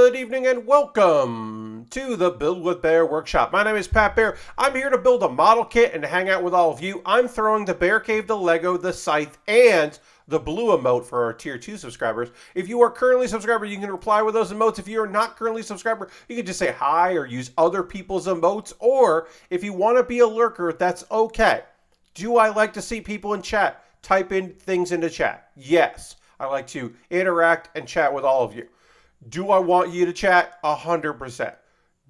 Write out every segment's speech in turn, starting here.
Good evening and welcome to the Build With Baer Workshop. My name is Pat Bear. I'm here to build a model kit and to hang out with all of you. I'm throwing the Bear Cave, the Lego, the Scythe, and the blue emote for our Tier 2 subscribers. If you are currently a subscriber, you can reply with those emotes. If you are not currently a subscriber, you can just say hi or use other people's emotes. Or if you want to be a lurker, that's okay. Do I like to see people in chat? Type in things into chat. Yes. I like to interact and chat with all of you. Do I want you to chat? 100%.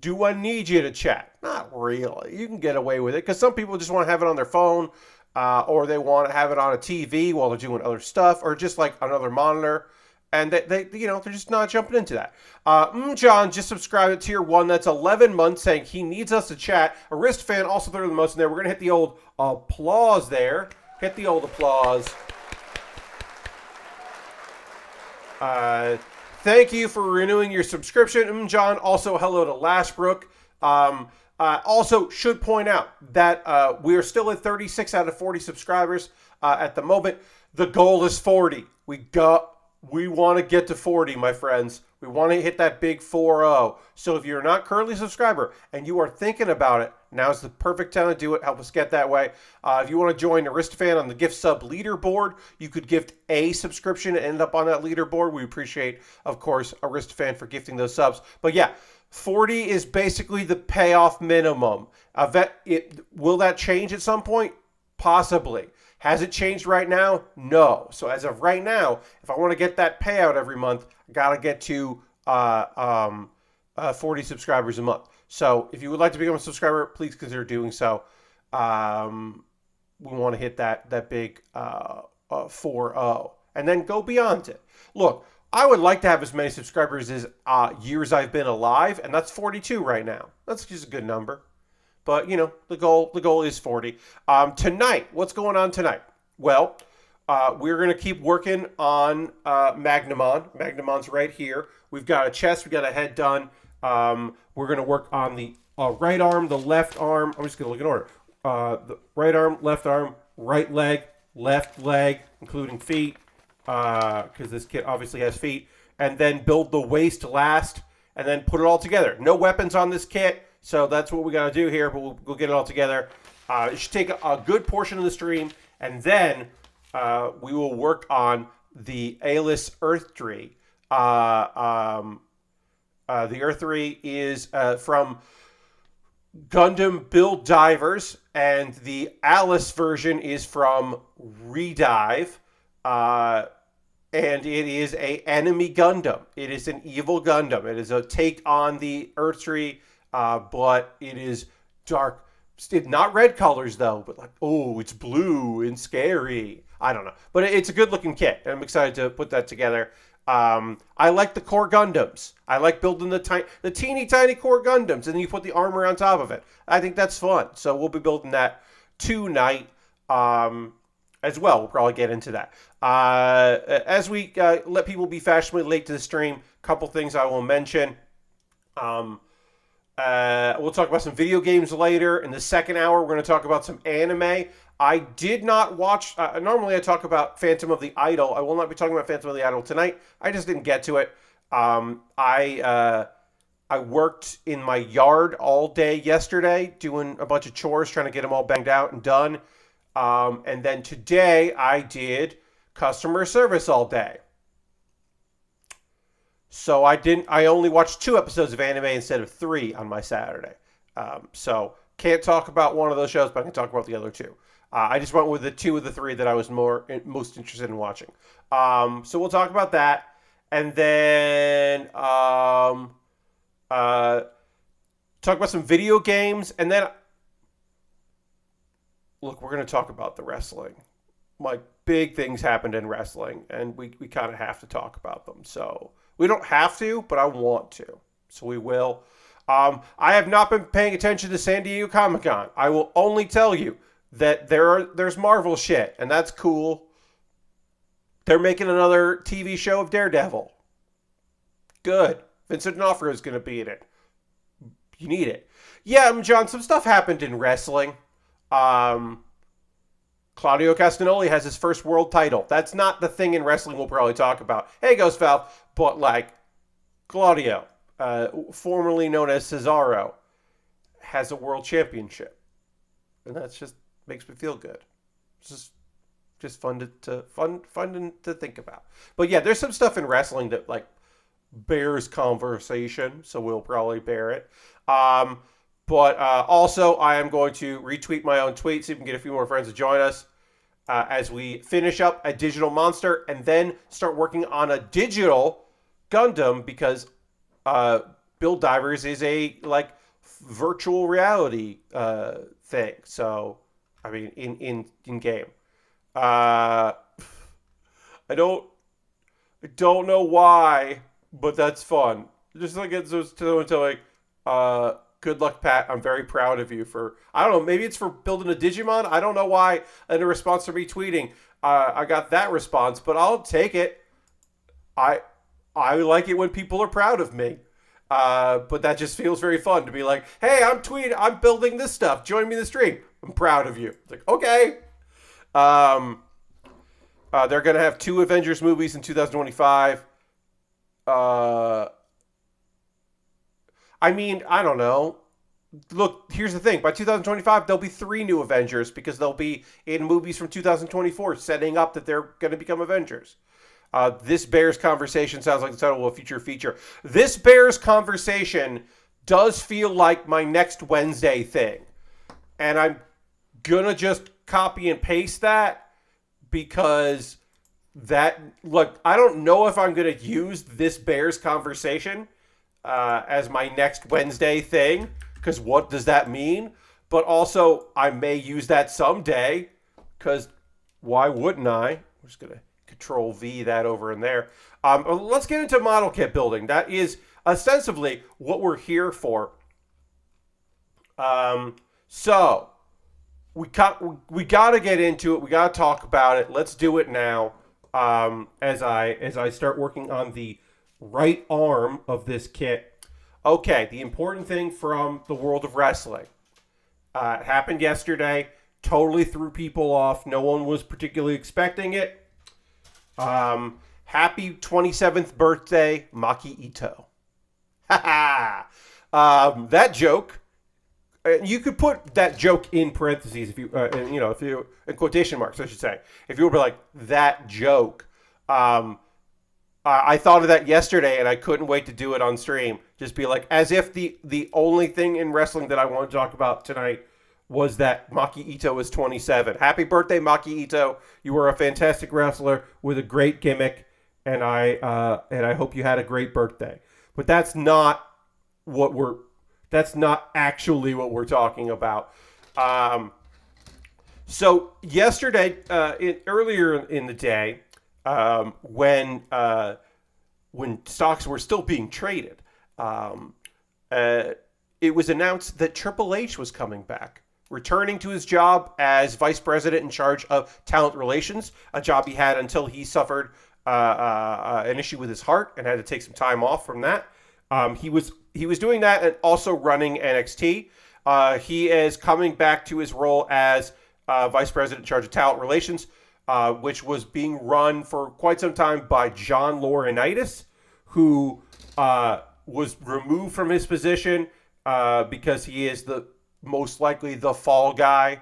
Do I need you to chat? Not really. You can get away with it because some people just want to have it on their phone or they want to have it on a TV while they're doing other stuff or just like another monitor. And they're just not jumping into that. John just subscribed to Tier 1. That's 11 months saying he needs us to chat. A Wrist fan also threw the most in there. We're going to hit the old applause there. Hit the old applause. Thank you for renewing your subscription, John. Also, hello to Lashbrook. Also, should point out that we are still at 36 out of 40 subscribers at the moment. The goal is 40. We want to get to 40, my friends. We want to hit that big 4-0. So if you're not currently a subscriber and you are thinking about it, now's the perfect time to do it. Help us get that way. If you want to join Aristofan on the gift sub leaderboard, you could gift a subscription and end up on that leaderboard. We appreciate, of course, Aristofan for gifting those subs. But yeah, 40 is basically the payoff minimum. Will that change at some point? Possibly. Has it changed right now? No. So as of right now, if I want to get that payout every month, I got to get to 40 subscribers a month. So if you would like to become a subscriber, please consider doing so. We want to hit that big 4-0 and then go beyond it. Look, I would like to have as many subscribers as years I've been alive, and that's 42 right now. That's just a good number. But, you know, the goal is 40. Tonight, what's going on tonight? Well, we're going to keep working on Magnamon. Magnamon's right here. We've got a chest. We've got a head done. We're going to work on the right arm, the left arm. I'm just going to look in order. The right arm, right leg, including feet, because this kit obviously has feet. And then build the waist last, and then put it all together. No weapons on this kit. So that's what we got to do here, but we'll get it all together. It should take a good portion of the stream, and then we will work on the A-list Earth Tree. The Earth Tree is from Gundam Build Divers, and the Alice version is from Redive, and it is a enemy Gundam. It is an evil Gundam. It is a take on the Earth Tree. But it is dark, not red colors though, but like, oh, it's blue and scary. I don't know, but it's a good looking kit, and I'm excited to put that together. I like the core Gundams. I like building the teeny tiny core Gundams, and then you put the armor on top of it. I think that's fun. So we'll be building that tonight as well. We'll probably get into that. As we let people be fashionably late to the stream, a couple things I will mention. We'll talk about some video games later. In the second hour, we're going to talk about some anime. I did not watch... normally, I talk about Phantom of the Idol. I will not be talking about Phantom of the Idol tonight. I just didn't get to it. I worked in my yard all day yesterday, doing a bunch of chores, trying to get them all banged out and done. And then today, I did customer service all day. So I only watched 2 episodes of anime instead of 3 on my Saturday. So can't talk about one of those shows, but I can talk about the other 2. I just went with the 2 of the 3 that I was most interested in watching. So we'll talk about that. And then talk about some video games. And then, look, we're going to talk about the wrestling. Like, big things happened in wrestling, and we kind of have to talk about them. So... we don't have to, but I want to. So we will. I have not been paying attention to San Diego Comic-Con. I will only tell you that there's Marvel shit, and that's cool. They're making another TV show of Daredevil. Good. Vincent D'Onofrio is going to be in it. You need it. Yeah, John, some stuff happened in wrestling. Claudio Castagnoli has his first world title. That's not the thing in wrestling we'll probably talk about. Hey, Ghost Valve. But, like, Claudio, formerly known as Cesaro, has a world championship, and that's just makes me feel good. It's just fun to think about. But yeah, there's some stuff in wrestling that like bears conversation, so we'll probably bear it. But also, I am going to retweet my own tweet so you can get a few more friends to join us as we finish up a digital monster and then start working on a digital Gundam because Build Divers is a like virtual reality thing. So, I mean, in game. I don't know why, but that's fun. Just like it's just to like, good luck, Pat. I'm very proud of you for, I don't know, maybe it's for building a Digimon. I don't know why. In a response to me tweeting, I got that response, but I'll take it. I like it when people are proud of me. But that just feels very fun to be like, hey, I'm building this stuff. Join me in the stream. I'm proud of you. It's like, okay. They're going to have 2 Avengers movies in 2025. I mean, I don't know. Look, here's the thing. By 2025, there'll be 3 new Avengers because they'll be in movies from 2024 setting up that they're going to become Avengers. This Bears Conversation sounds like the title of a future feature. This Bears Conversation does feel like my next Wednesday thing. And I'm going to just copy and paste that because look, I don't know if I'm going to use this Bears Conversation as my next Wednesday thing, because what does that mean? But also, I may use that someday, because why wouldn't I? I'm just going to Control V that over in there. Let's get into model kit building. That is ostensibly what we're here for. So we got to get into it. We got to talk about it. Let's do it now. As I start working on the right arm of this kit. Okay, the important thing from the world of wrestling. It happened yesterday. Totally threw people off. No one was particularly expecting it. Happy 27th birthday, Maki Ito. Ha ha! That joke. You could put that joke in parentheses if you, if you in quotation marks, I should say. If you were like that joke. I thought of that yesterday, and I couldn't wait to do it on stream. Just be like, as if the only thing in wrestling that I want to talk about tonight was that Maki Ito is 27. Happy birthday, Maki Ito! You were a fantastic wrestler with a great gimmick, and I hope you had a great birthday. But that's not actually what we're talking about. So yesterday, earlier in the day, when stocks were still being traded, it was announced that Triple H was coming back, returning to his job as vice president in charge of talent relations, a job he had until he suffered an issue with his heart and had to take some time off from that. He was doing that and also running NXT. He is coming back to his role as vice president in charge of talent relations, which was being run for quite some time by John Laurinaitis, who was removed from his position because he is most likely the fall guy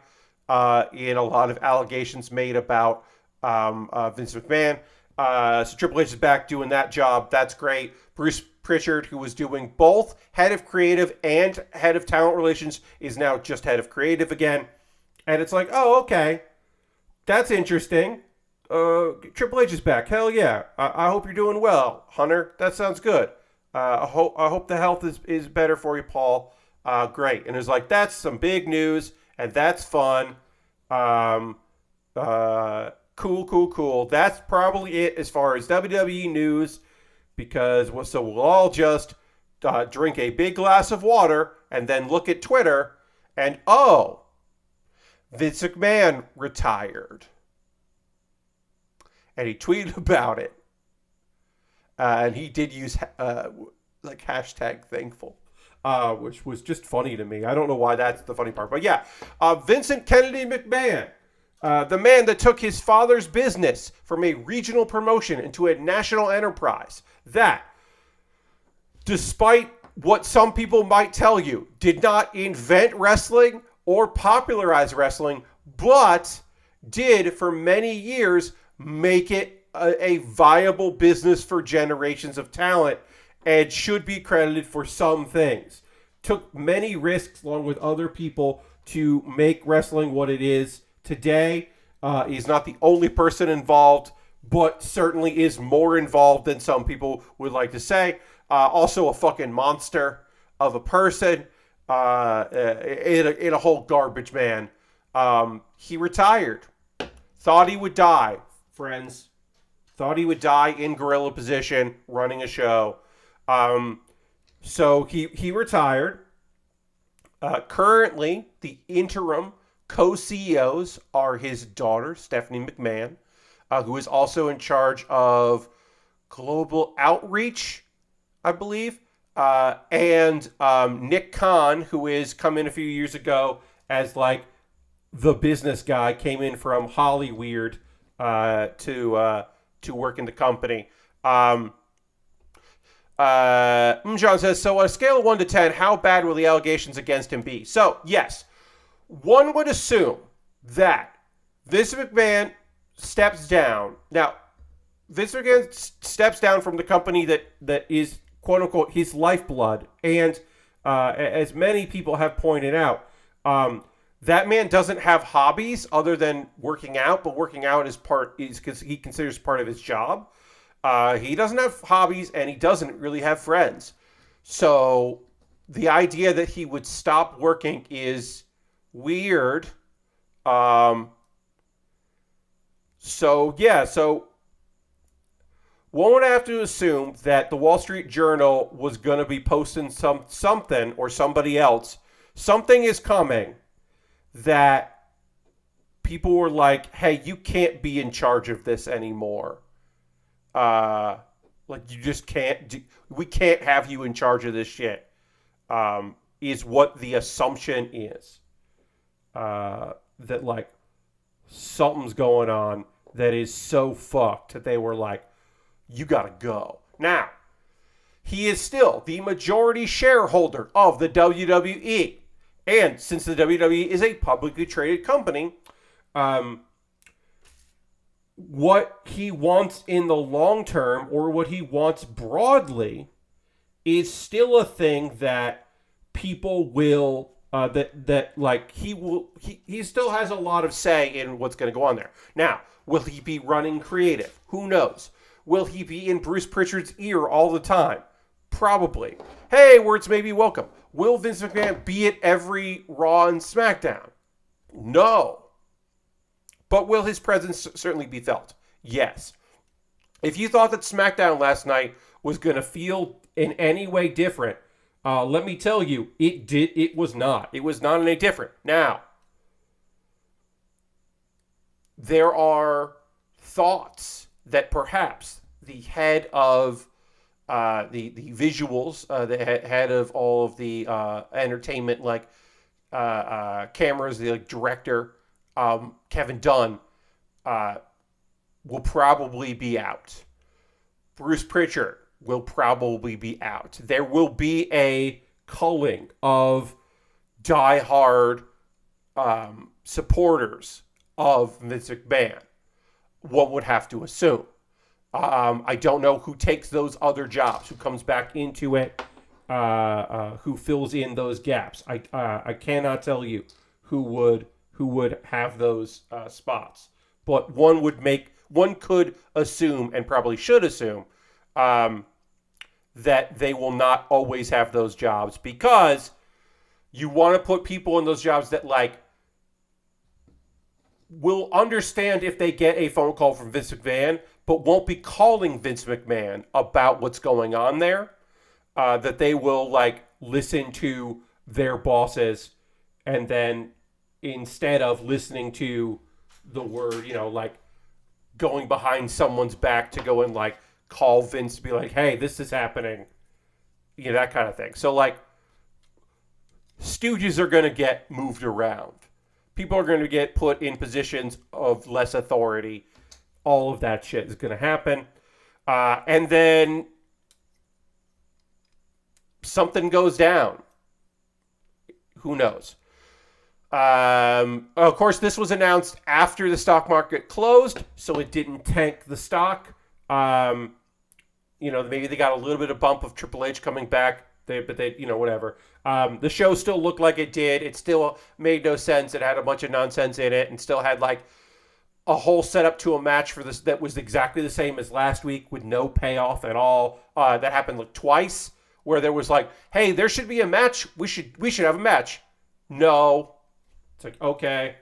in a lot of allegations made about Vince McMahon. So Triple H is back doing that job. That's great. Bruce Pritchard, who was doing both head of creative and head of talent relations, is now just head of creative again. And it's like, oh, okay. That's interesting. Triple H is back. Hell yeah. I hope you're doing well, Hunter. That sounds good. I hope the health is better for you, Paul. Great. And it's like, that's some big news, and that's fun. Cool. That's probably it as far as WWE news, because we'll all just drink a big glass of water and then look at Twitter and, oh, Vince McMahon retired. And he tweeted about it. And he did use hashtag thankful, which was just funny to me. I don't know why that's the funny part. But yeah, Vincent Kennedy McMahon, the man that took his father's business from a regional promotion into a national enterprise. That despite what some people might tell you, did not invent wrestling or popularize wrestling, but did for many years make it a viable business for generations of talent and should be credited for some things. Took many risks along with other people to make wrestling what it is today. He's not the only person involved, but certainly is more involved than some people would like to say. Also a fucking monster of a person in a whole garbage man. He retired. Thought he would die, friends. Thought he would die in gorilla position running a show. So he retired. Currently, the interim co-CEOs are his daughter, Stephanie McMahon, who is also in charge of global outreach, I believe, and Nick Khan, who is come in a few years ago as like the business guy, came in from Hollyweird to work in the company. John says, so on a scale of 1 to 10, how bad will the allegations against him be? So, yes, one would assume that Vince McMahon steps down. Now, Vince McMahon steps down from the company that is, quote-unquote, his lifeblood. And as many people have pointed out, that man doesn't have hobbies other than working out, but working out is because he considers part of his job. He doesn't have hobbies, and he doesn't really have friends. So the idea that he would stop working is weird. So one would have to assume that the Wall Street Journal was going to be posting something, or somebody else. Something is coming that people were like, hey, you can't be in charge of this anymore. Like, you just can't we can't have you in charge of this shit, is what the assumption is. That, like, something's going on that is so fucked that they were like, you gotta go. Now, he is still the majority shareholder of the WWE. And since the WWE is a publicly traded company, what he wants in the long term, or what he wants broadly, is still a thing that people will he still has a lot of say in what's going to go on there. Now, will he be running creative? Who knows? Will he be in Bruce Pritchard's ear all the time? Probably. Hey, words may be welcome. Will Vince McMahon be at every Raw and SmackDown? No. But will his presence certainly be felt? Yes. If you thought that SmackDown last night was going to feel in any way different, let me tell you, it did. It was not. It was not any different. Now, there are thoughts that perhaps the head of the visuals, the head of all of the entertainment, like cameras, the director, Kevin Dunn, will probably be out. Bruce Pritchard will probably be out. There will be a culling of diehard supporters of Vince McMahon. One would have to assume. I don't know who takes those other jobs, who comes back into it, who fills in those gaps. I cannot tell you who would have those spots. But one could assume, and probably should assume, that they will not always have those jobs, because you want to put people in those jobs that, like, will understand if they get a phone call from Vince McMahon, but won't be calling Vince McMahon about what's going on there. That they will, like, listen to their bosses, and then instead of listening to the word, like, going behind someone's back to go and, like, call Vince to be like, hey, this is happening. That kind of thing. So, like, stooges are going to get moved around. People are going to get put in positions of less authority. All of that shit is going to happen. And then, something goes down. Who knows? Of course, this was announced after the stock market closed, so it didn't tank the stock. Maybe they got a little bit of bump of Triple H coming back, but they, whatever. The show still looked like it did. It still made no sense. It had a bunch of nonsense in it, and still had like a whole setup to a match for this that was exactly the same as last week with no payoff at all. That happened like twice, where there was like, hey, there should be a match. We should have a match. No. It's like, okay.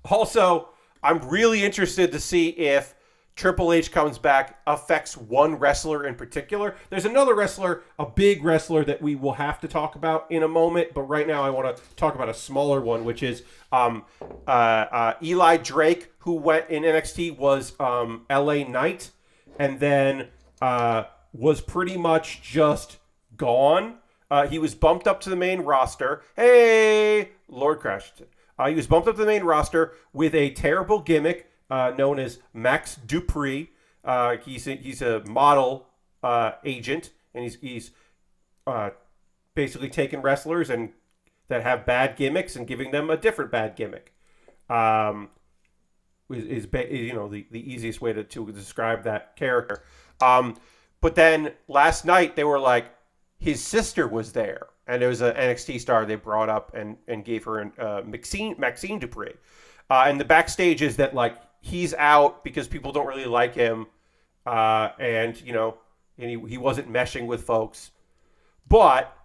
Also, I'm really interested to see if Triple H comes back affects one wrestler in particular. There's another wrestler, a big wrestler that we will have to talk about in a moment, but right now I want to talk about a smaller one, which is Eli Drake, who went in NXT, was LA Knight, and then was pretty much just gone. He was bumped up to the main roster. Hey, Lord crashed it. He was bumped up to the main roster with a terrible gimmick known as Max Dupree. He's a model agent, and he's basically taking wrestlers and that have bad gimmicks and giving them a different bad gimmick. Is the easiest way to describe that character. But then last night they were like, his sister was there, and it was an NXT star they brought up and gave her Maxine Dupree. And the backstage is that like he's out because people don't really like him, and he wasn't meshing with folks. But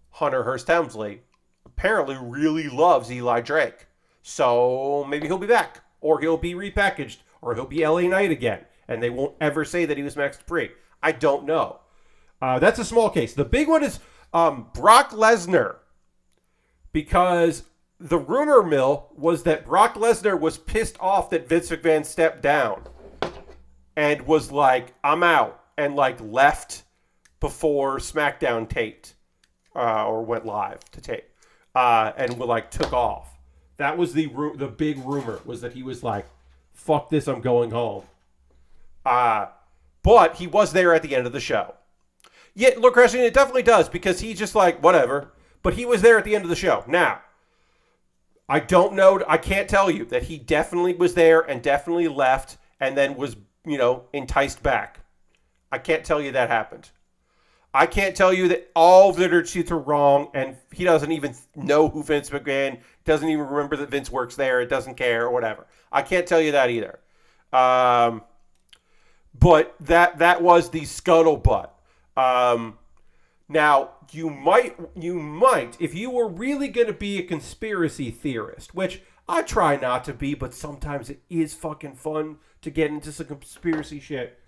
Hunter Hearst Helmsley apparently really loves Eli Drake, so maybe he'll be back, or he'll be repackaged, or he'll be LA Knight again, and they won't ever say that he was Max Dupree. I don't know. That's a small case. The big one is Brock Lesnar, because the rumor mill was that Brock Lesnar was pissed off that Vince McMahon stepped down and was like, I'm out, and like left before SmackDown taped or went live to tape and like took off. That was the big rumor, was that he was like, fuck this, I'm going home. But he was there at the end of the show. Yeah, look, Wrestling, it definitely does, because he's just like, whatever. But he was there at the end of the show. Now, I don't know, I can't tell you that he definitely was there and definitely left and then was, enticed back. I can't tell you that happened. I can't tell you that all Vintage Suits are wrong and he doesn't even know who Vince McMahon, doesn't even remember that Vince works there, it doesn't care, or whatever. I can't tell you that either. But that was the scuttlebutt. Now, you might, if you were really going to be a conspiracy theorist, which I try not to be, but sometimes it is fucking fun to get into some conspiracy shit.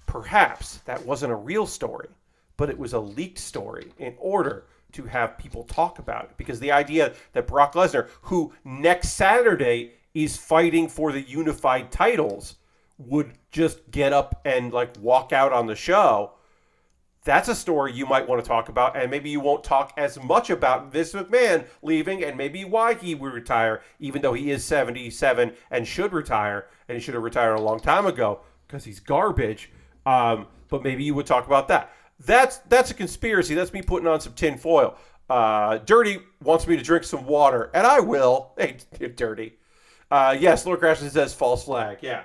Perhaps that wasn't a real story, but it was a leaked story in order to have people talk about it. Because the idea that Brock Lesnar, who next Saturday is fighting for the unified titles, would just get up and like walk out on the show, that's a story you might want to talk about, and maybe you won't talk as much about Vince McMahon leaving and maybe why he would retire, even though he is 77 and should retire, and he should have retired a long time ago because he's garbage. But maybe you would talk about that. That's a conspiracy. That's me putting on some tin foil. Dirty wants me to drink some water, and I will. Hey, Dirty. Yes, Lord Crashton says false flag. Yeah.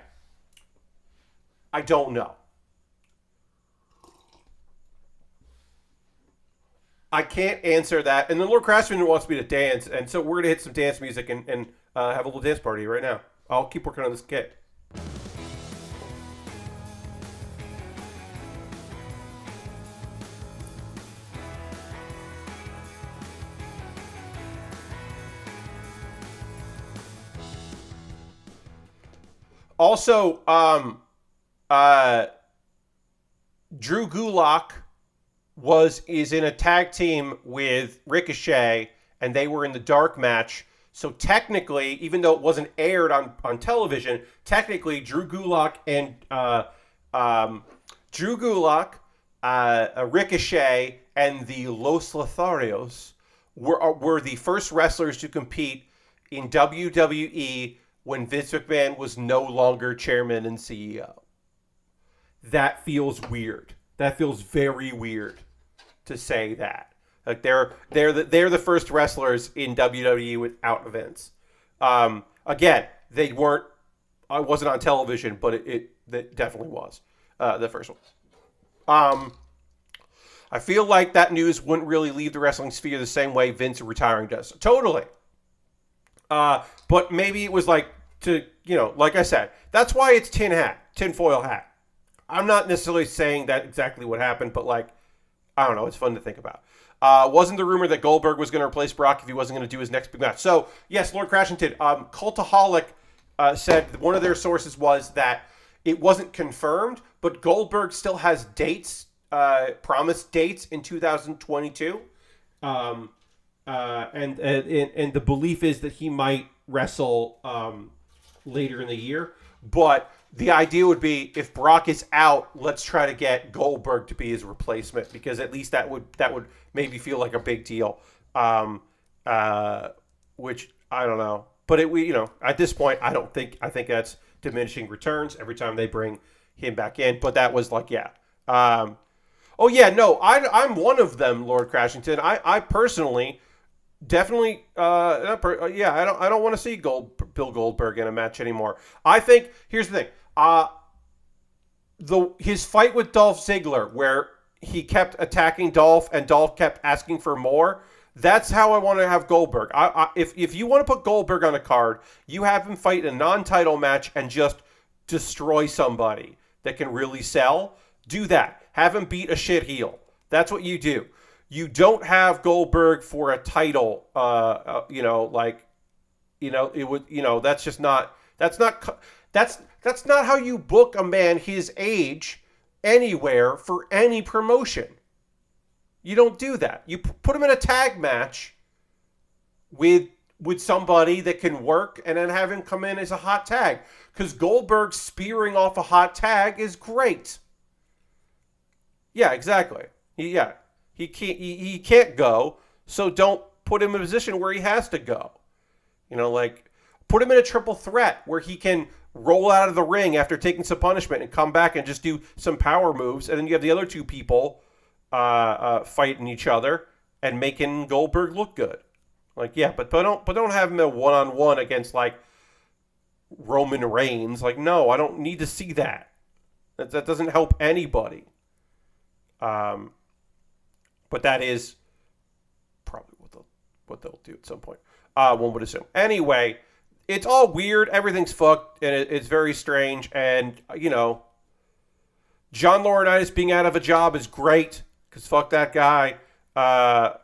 I don't know. I can't answer that. And then Lord Craftsman wants me to dance, and so we're going to hit some dance music and have a little dance party right now. I'll keep working on this kit. Also, Drew Gulak is in a tag team with Ricochet, and they were in the dark match. So technically, even though it wasn't aired on television, technically Drew Gulak and Ricochet and the Los Lotharios were the first wrestlers to compete in WWE when Vince McMahon was no longer chairman and CEO. That feels weird. That feels very weird to say that. Like they're the first wrestlers in WWE without Vince. Again, they weren't. I wasn't on television, but it definitely was the first one. I feel like that news wouldn't really leave the wrestling sphere the same way Vince retiring does. Totally. But maybe it was like like I said, that's why it's tinfoil hat. I'm not necessarily saying that exactly what happened, but like, I don't know, it's fun to think about. Wasn't the rumor that Goldberg was going to replace Brock if he wasn't going to do his next big match? So, yes, Lord Crashington, Cultaholic said one of their sources was that it wasn't confirmed, but Goldberg still has dates, promised dates in 2022. And the belief is that he might wrestle later in the year. But the idea would be if Brock is out, let's try to get Goldberg to be his replacement, because at least that would maybe feel like a big deal. Which I don't know, but at this point I think that's diminishing returns every time they bring him back in. But that was like I'm one of them, Lord Crashington. I personally. Definitely, I don't want to see Bill Goldberg in a match anymore. I think here's the thing: his fight with Dolph Ziggler, where he kept attacking Dolph and Dolph kept asking for more. That's how I want to have Goldberg. If you want to put Goldberg on a card, you have him fight in a non-title match and just destroy somebody that can really sell. Do that. Have him beat a shit heel. That's what you do. You don't have Goldberg for a title, it would, that's just not, that's not how you book a man his age anywhere for any promotion. You don't do that. You put him in a tag match with somebody that can work and then have him come in as a hot tag, because Goldberg spearing off a hot tag is great. Yeah, exactly. He can't go, so don't put him in a position where he has to go. Put him in a triple threat where he can roll out of the ring after taking some punishment and come back and just do some power moves, and then you have the other two people fighting each other and making Goldberg look good. But don't have him a one-on-one against like Roman Reigns. Like, no, I don't need to see that. That doesn't help anybody. But that is probably what they'll do at some point. One would assume. Anyway, it's all weird. Everything's fucked, and it's very strange. And John Laurinaitis being out of a job is great, because fuck that guy.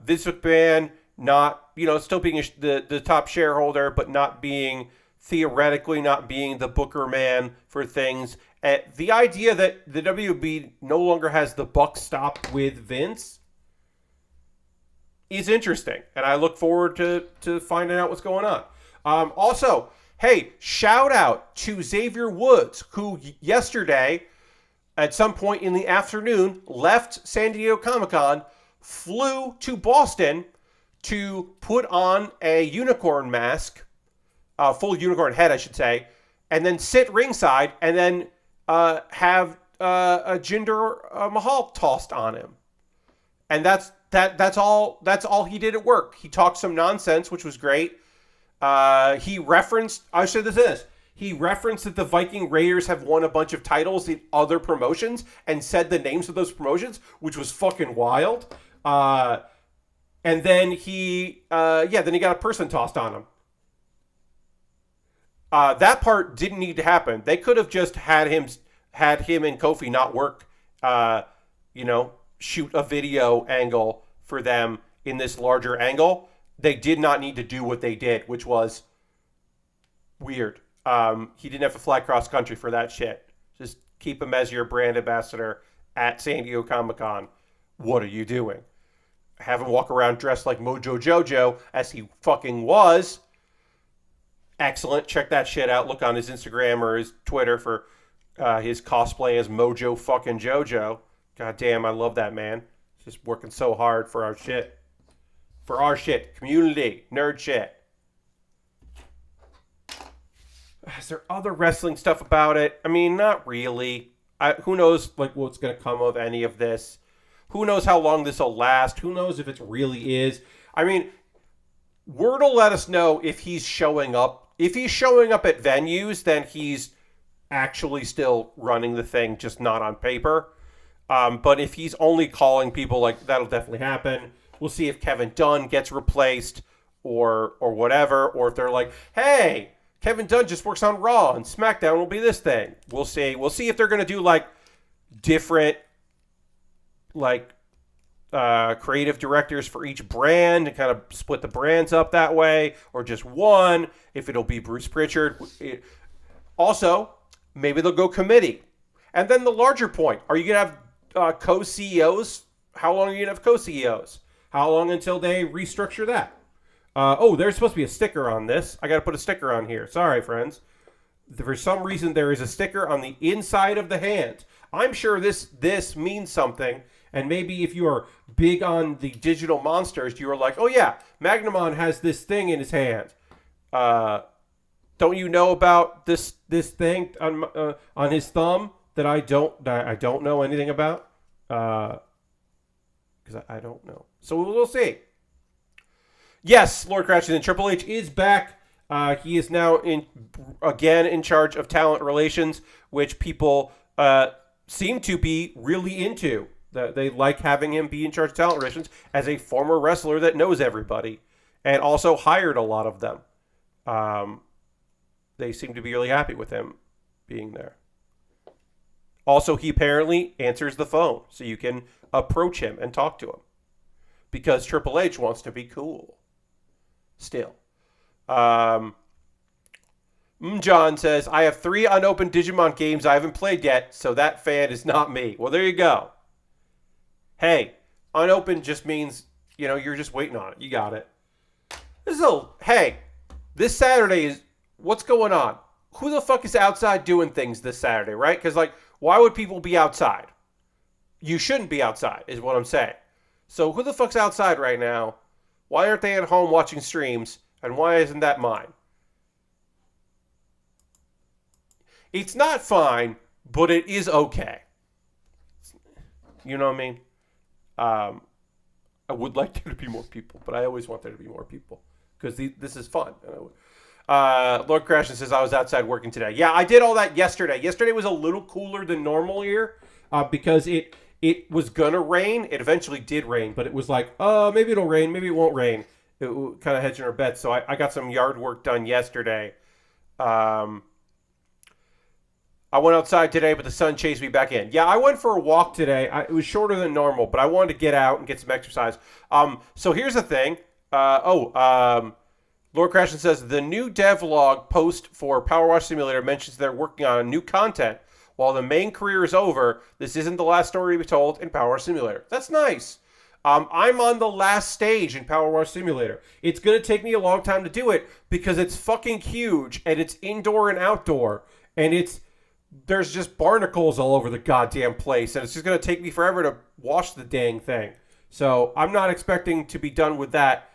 Vince McMahon not still being the top shareholder, but theoretically not being the booker man for things. The idea that the WB no longer has the buck stop with Vince is interesting, and I look forward to finding out what's going on. Also, hey, shout out to Xavier Woods, who yesterday, at some point in the afternoon, left San Diego Comic-Con, flew to Boston to put on a unicorn mask, full unicorn head, I should say, and then sit ringside, and then have a Jinder Mahal tossed on him. And that's all he did at work. He talked some nonsense, which was great. He referenced that the Viking Raiders have won a bunch of titles in other promotions and said the names of those promotions, which was fucking wild. And then he got a person tossed on him. That part didn't need to happen. They could have just had him and Kofi not work, shoot a video angle for them in this larger angle. They did not need to do what they did, which was weird. He didn't have to fly cross country for that shit. Just keep him as your brand ambassador at San Diego Comic-Con. What are you doing? Have him walk around dressed like Mojo Jojo, as he fucking was. Excellent. Check that shit out. Look on his Instagram or his Twitter for his cosplay as Mojo fucking Jojo. God damn, I love that man. Just working so hard for our shit. For our shit. Community. Nerd shit. Is there other wrestling stuff about it? I mean, not really. who knows like what's going to come of any of this? Who knows how long this will last? Who knows if it really is? I mean, word will let us know if he's showing up. If he's showing up at venues, then he's actually still running the thing, just not on paper. But if he's only calling people, like that'll definitely happen. We'll see if Kevin Dunn gets replaced or whatever, or if they're like, hey, Kevin Dunn just works on Raw and SmackDown will be this thing. We'll see. We'll see if they're gonna do like different like creative directors for each brand and kind of split the brands up that way, or just one. If it'll be Bruce Pritchard. Also, maybe they'll go committee. And then the larger point: are you gonna have co-CEOs? How long are you gonna have co-CEOs? How long until they restructure that? There's supposed to be a sticker on this. I got to put a sticker on here. Sorry, friends. For some reason, there is a sticker on the inside of the hand. I'm sure this means something. And maybe if you are big on the digital monsters, you are like, oh yeah, Magnamon has this thing in his hand. Don't you know about this thing on his thumb that I don't know anything about? Because I don't know. So we'll see. Yes, Lord Cratchit, Triple H is back. He is now again in charge of talent relations, which people seem to be really into. They like having him be in charge of talent relations as a former wrestler that knows everybody and also hired a lot of them. They seem to be really happy with him being there. Also, he apparently answers the phone, so you can approach him and talk to him because Triple H wants to be cool. Still. John says, I have 3 unopened Digimon games I haven't played yet, so that fan is not me. Well, there you go. Hey, unopened just means, you're just waiting on it. You got it. This Saturday is, what's going on? Who the fuck is outside doing things this Saturday, right? Because, why would people be outside? You shouldn't be outside, is what I'm saying. So who the fuck's outside right now? Why aren't they at home watching streams? And why isn't that mine? It's not fine, but it is okay. You know what I mean? I would like there to be more people, but I always want there to be more people because this is fun. Lord Crashin says, I was outside working today. Yeah, I did all that yesterday. Yesterday was a little cooler than normal here because it was going to rain. It eventually did rain, but it was like, maybe it'll rain, maybe it won't rain. It kind of hedging our bets. So I got some yard work done yesterday. I went outside today, but the sun chased me back in. Yeah, I went for a walk today. It was shorter than normal, but I wanted to get out and get some exercise. So here's the thing. Lord Crashin says, the new devlog post for Power Wash Simulator mentions they're working on new content. While the main career is over, this isn't the last story to be told in Power Wash Simulator. That's nice. I'm on the last stage in Power Wash Simulator. It's going to take me a long time to do it because it's fucking huge and it's indoor and outdoor. And there's just barnacles all over the goddamn place. And it's just going to take me forever to wash the dang thing. So I'm not expecting to be done with that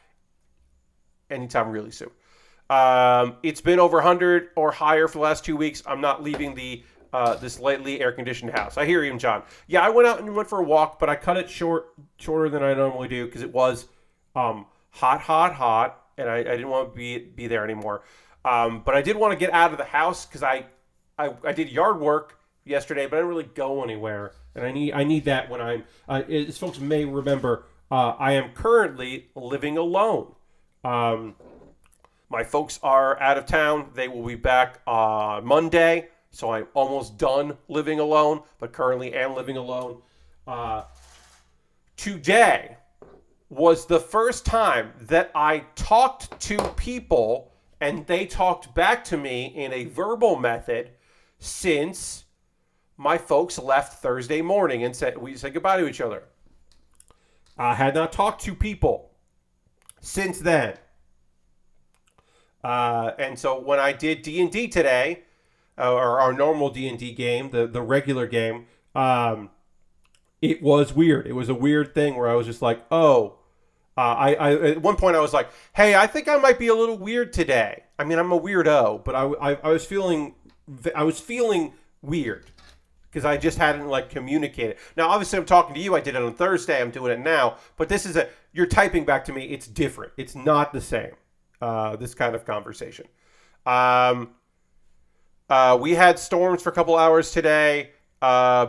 anytime really soon. It's been over 100 or higher for the last 2 weeks. I'm not leaving this lightly air-conditioned house. I hear you, John. Yeah, I went out and went for a walk, but I cut it shorter than I normally do because it was hot, and I didn't want to be there anymore. But I did want to get out of the house because I did yard work yesterday, but I didn't really go anywhere, and I need that when I'm. As folks may remember, I am currently living alone. My folks are out of town. They will be back on Monday. So I'm almost done living alone, but currently am living alone. Today was the first time that I talked to people and they talked back to me in a verbal method since my folks left Thursday morning and we said goodbye to each other. I had not talked to people since then. And so when I did D&D today, or our normal D&D game, the regular game, it was weird. It was a weird thing where I was just like, I at one point I was like, hey, I think I might be a little weird today. I mean, I'm a weirdo, but I was feeling weird because I just hadn't like communicated. Now, obviously, I'm talking to you. I did it on Thursday. I'm doing it now. But this is you're typing back to me. It's different. It's not the same. This kind of conversation. Um, we had storms for a couple hours today.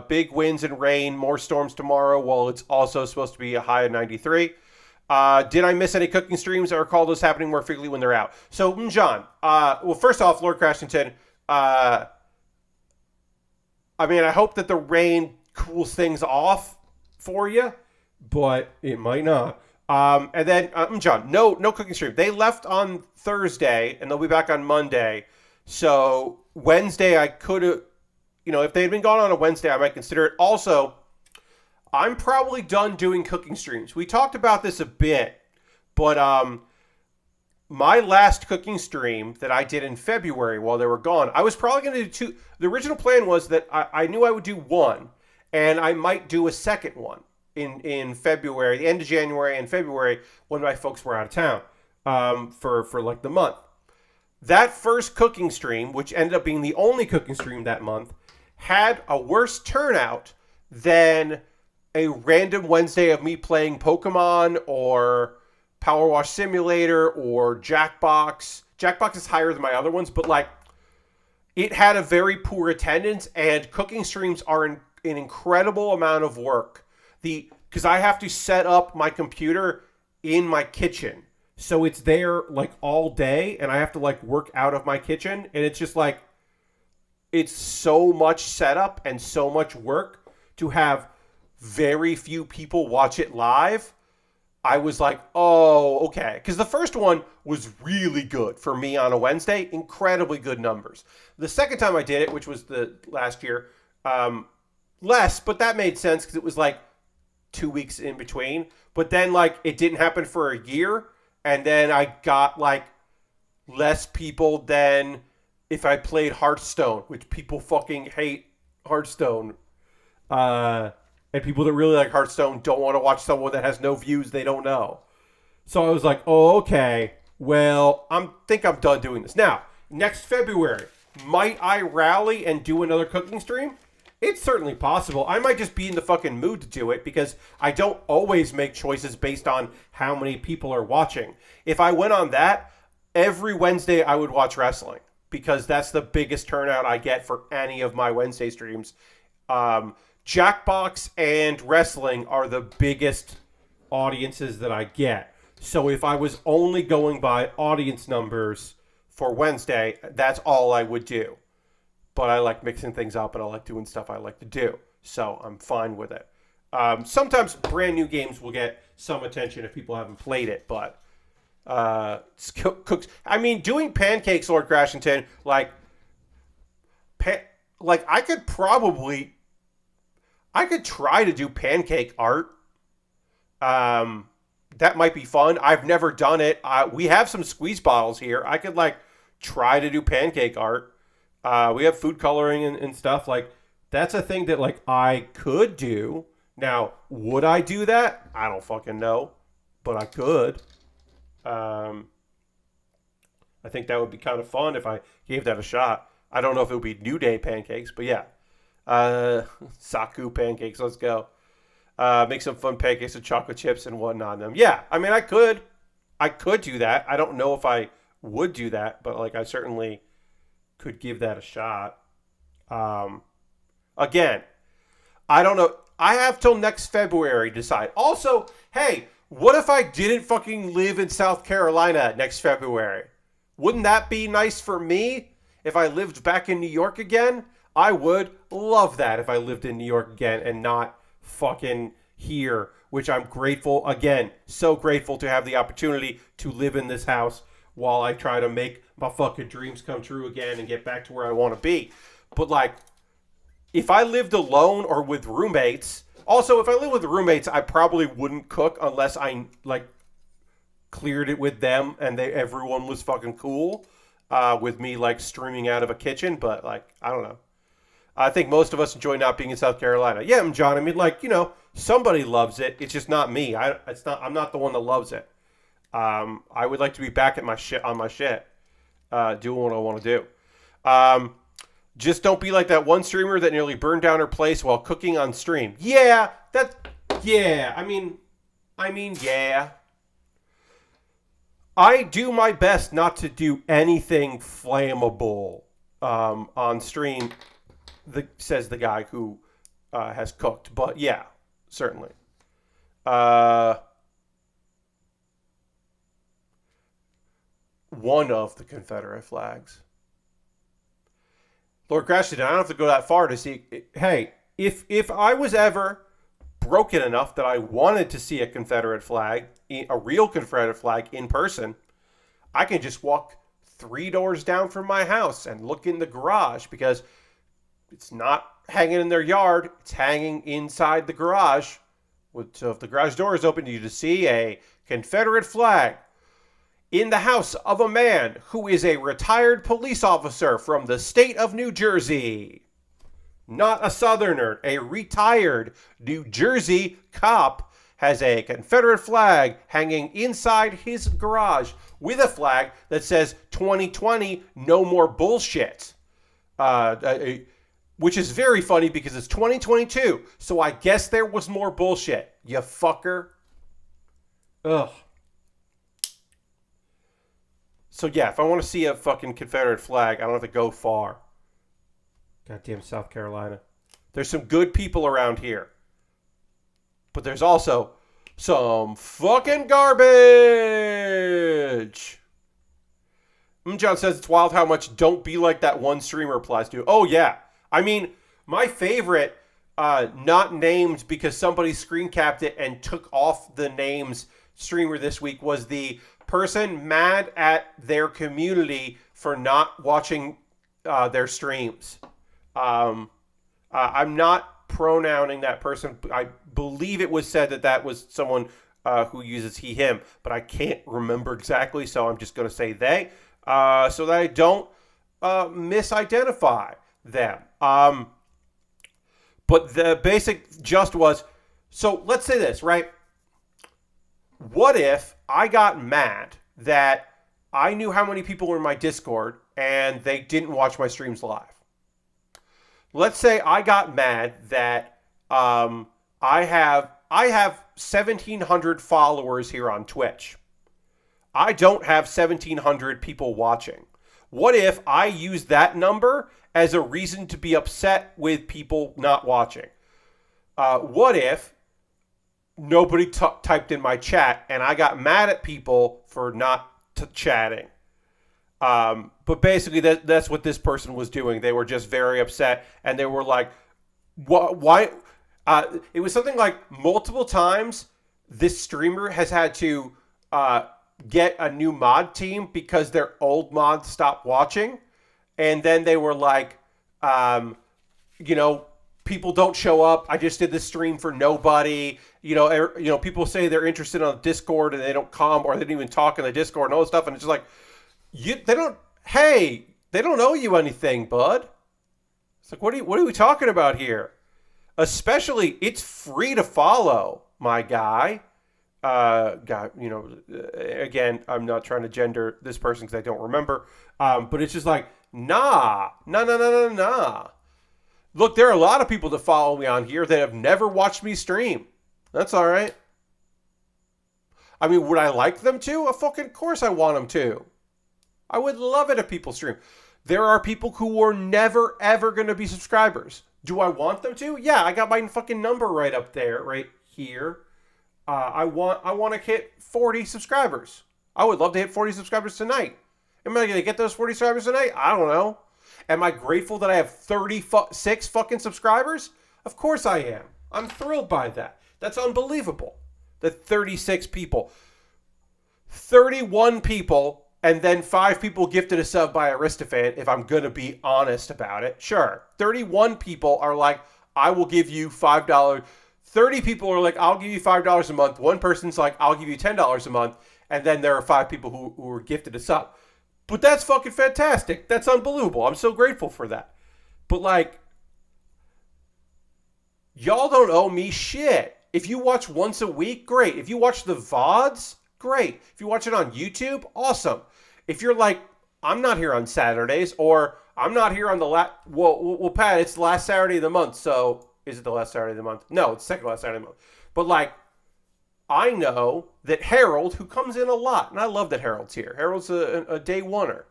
Big winds and rain. More storms tomorrow. While it's also supposed to be a high of 93. Did I miss any cooking streams? I recall those happening more frequently when they're out. So, John. Well, first off, Lord Crashington. I mean, I hope that the rain cools things off for you, but it might not. And then, John, no cooking stream. They left on Thursday, and they'll be back on Monday. So Wednesday, I could have, if they had been gone on a Wednesday, I might consider it. Also, I'm probably done doing cooking streams. We talked about this a bit, but my last cooking stream that I did in February while they were gone, I was probably going to do two. The original plan was that I knew I would do one, and I might do a second one in February, the end of January and February, when my folks were out of town for like the month. That first cooking stream, which ended up being the only cooking stream that month, had a worse turnout than a random Wednesday of me playing Pokemon or Power Wash Simulator or Jackbox. Jackbox is higher than my other ones, but like it had a very poor attendance, and cooking streams are an incredible amount of work. Because I have to set up my computer in my kitchen. So it's there like all day, and I have to like work out of my kitchen, and it's just like it's so much setup and so much work to have very few people watch it live. I was like, oh, okay. Because the first one was really good for me on a Wednesday. Incredibly good numbers. The second time I did it, which was the last year, less, but that made sense because it was like 2 weeks in between. But then like it didn't happen for a year. And then I got like less people than if I played Hearthstone, which people fucking hate Hearthstone. And people that really like Hearthstone don't want to watch someone that has no views they don't know. So I was like, oh, okay. Well, think I'm done doing this. Now, next February, might I rally and do another cooking stream? It's certainly possible. I might just be in the fucking mood to do it because I don't always make choices based on how many people are watching. If I went on that, every Wednesday I would watch wrestling because that's the biggest turnout I get for any of my Wednesday streams. Jackbox and wrestling are the biggest audiences that I get. So if I was only going by audience numbers for Wednesday, that's all I would do. But I like mixing things up, and I like doing stuff I like to do. So I'm fine with it. Sometimes brand new games will get some attention if people haven't played it, but cooks. I mean, doing pancakes, Lord Crashington, like I could try to do pancake art. That might be fun. I've never done it. We have some squeeze bottles here. I could like try to do pancake art. We have food coloring and stuff. Like that's a thing that like I could do. Now, would I do that? I don't fucking know, but I could. I think that would be kind of fun if I gave that a shot. I don't know if it would be New Day pancakes, but yeah. Saku pancakes, let's go. Make some fun pancakes with chocolate chips and whatnot on them. Yeah, I mean, I could do that. I don't know if I would do that, but like I certainly could give that a shot. Again, I don't know. I have till next February to decide. Also, hey, what if I didn't fucking live in South Carolina next February? Wouldn't that be nice for me if I lived back in New York again? I would love that if I lived in New York again and not fucking here, which I'm grateful, again, so grateful to have the opportunity to live in this house while I try to make my fucking dreams come true again and get back to where I want to be. But like, if I lived alone or with roommates, also if I lived with roommates, I probably wouldn't cook unless I like cleared it with them and everyone was fucking cool with me like streaming out of a kitchen. But like, I don't know. I think most of us enjoy not being in South Carolina. Yeah, I'm John. I mean, like, somebody loves it. It's just not me. I'm not the one that loves it. I would like to be back at my shit, doing what I want to do. Just don't be like that one streamer that nearly burned down her place while cooking on stream. Yeah, yeah. Yeah. I do my best not to do anything flammable on stream. Says the guy who has cooked, but yeah, certainly. Uh, one of the Confederate flags. Lord Grashton, I don't have to go that far to see. Hey, if I was ever broken enough that I wanted to see a Confederate flag, a real Confederate flag in person, I can just walk 3 doors down from my house and look in the garage because it's not hanging in their yard. It's hanging inside the garage. So if the garage door is open, you just see a Confederate flag in the house of a man who is a retired police officer from the state of New Jersey. Not a Southerner, a retired New Jersey cop has a Confederate flag hanging inside his garage with a flag that says 2020, no more bullshit. Which is very funny because it's 2022, so I guess there was more bullshit. You fucker. Ugh. So yeah, if I want to see a fucking Confederate flag, I don't have to go far. Goddamn South Carolina. There's some good people around here. But there's also some fucking garbage. John says it's wild how much "don't be like that one streamer" applies to. Oh yeah. I mean, my favorite, not named because somebody screen capped it and took off the names streamer this week, was the person mad at their community for not watching their streams. I'm not pronouncing that person. I believe it was said that was someone who uses he, him, but I can't remember exactly, so I'm just going to say they, so that I don't misidentify them. But the basic just was, so let's say this, right? What if I got mad that I knew how many people were in my Discord and they didn't watch my streams live? Let's say I got mad that I have 1,700 followers here on Twitch. I don't have 1,700 people watching. What if I use that number as a reason to be upset with people not watching? What if nobody typed in my chat and I got mad at people for not chatting? But basically that's what this person was doing. They were just very upset and they were like, why? It was something like multiple times this streamer has had to get a new mod team because their old mods stopped watching. And then they were like, people don't show up. I just did this stream for nobody. People say they're interested on Discord and they don't come, or they didn't even talk in the Discord and all this stuff. And it's just like, they don't owe you anything, bud. It's like, what are we talking about here? Especially, it's free to follow, my guy. Again, I'm not trying to gender this person because I don't remember. But it's just like, nah. Look, there are a lot of people that follow me on here that have never watched me stream. That's all right. I mean, would I like them to? Of fucking course I want them to. I would love it if people stream. There are people who are never, ever going to be subscribers. Do I want them to? Yeah, I got my fucking number right up there, right here. I want to hit 40 subscribers. I would love to hit 40 subscribers tonight. Am I going to get those 40 subscribers tonight? I don't know. Am I grateful that I have 36 fucking subscribers? Of course I am. I'm thrilled by that. That's unbelievable. That 36 people. 31 people, and then 5 people gifted a sub by Aristophan, if I'm going to be honest about it. Sure. 31 people are like, I will give you $5. 30 people are like, I'll give you $5 a month. One person's like, I'll give you $10 a month. And then there are 5 people who were gifted a sub. But that's fucking fantastic. That's unbelievable. I'm so grateful for that. But like, y'all don't owe me shit. If you watch once a week, great. If you watch the VODs, great. If you watch it on YouTube, awesome. If you're like, I'm not here on Saturdays, or I'm not here on the last. Well, Pat, it's the last Saturday of the month. So is it the last Saturday of the month? No, it's the second last Saturday of the month. But like, I know that Harold, who comes in a lot, and I love that Harold's here. Harold's a day oneer.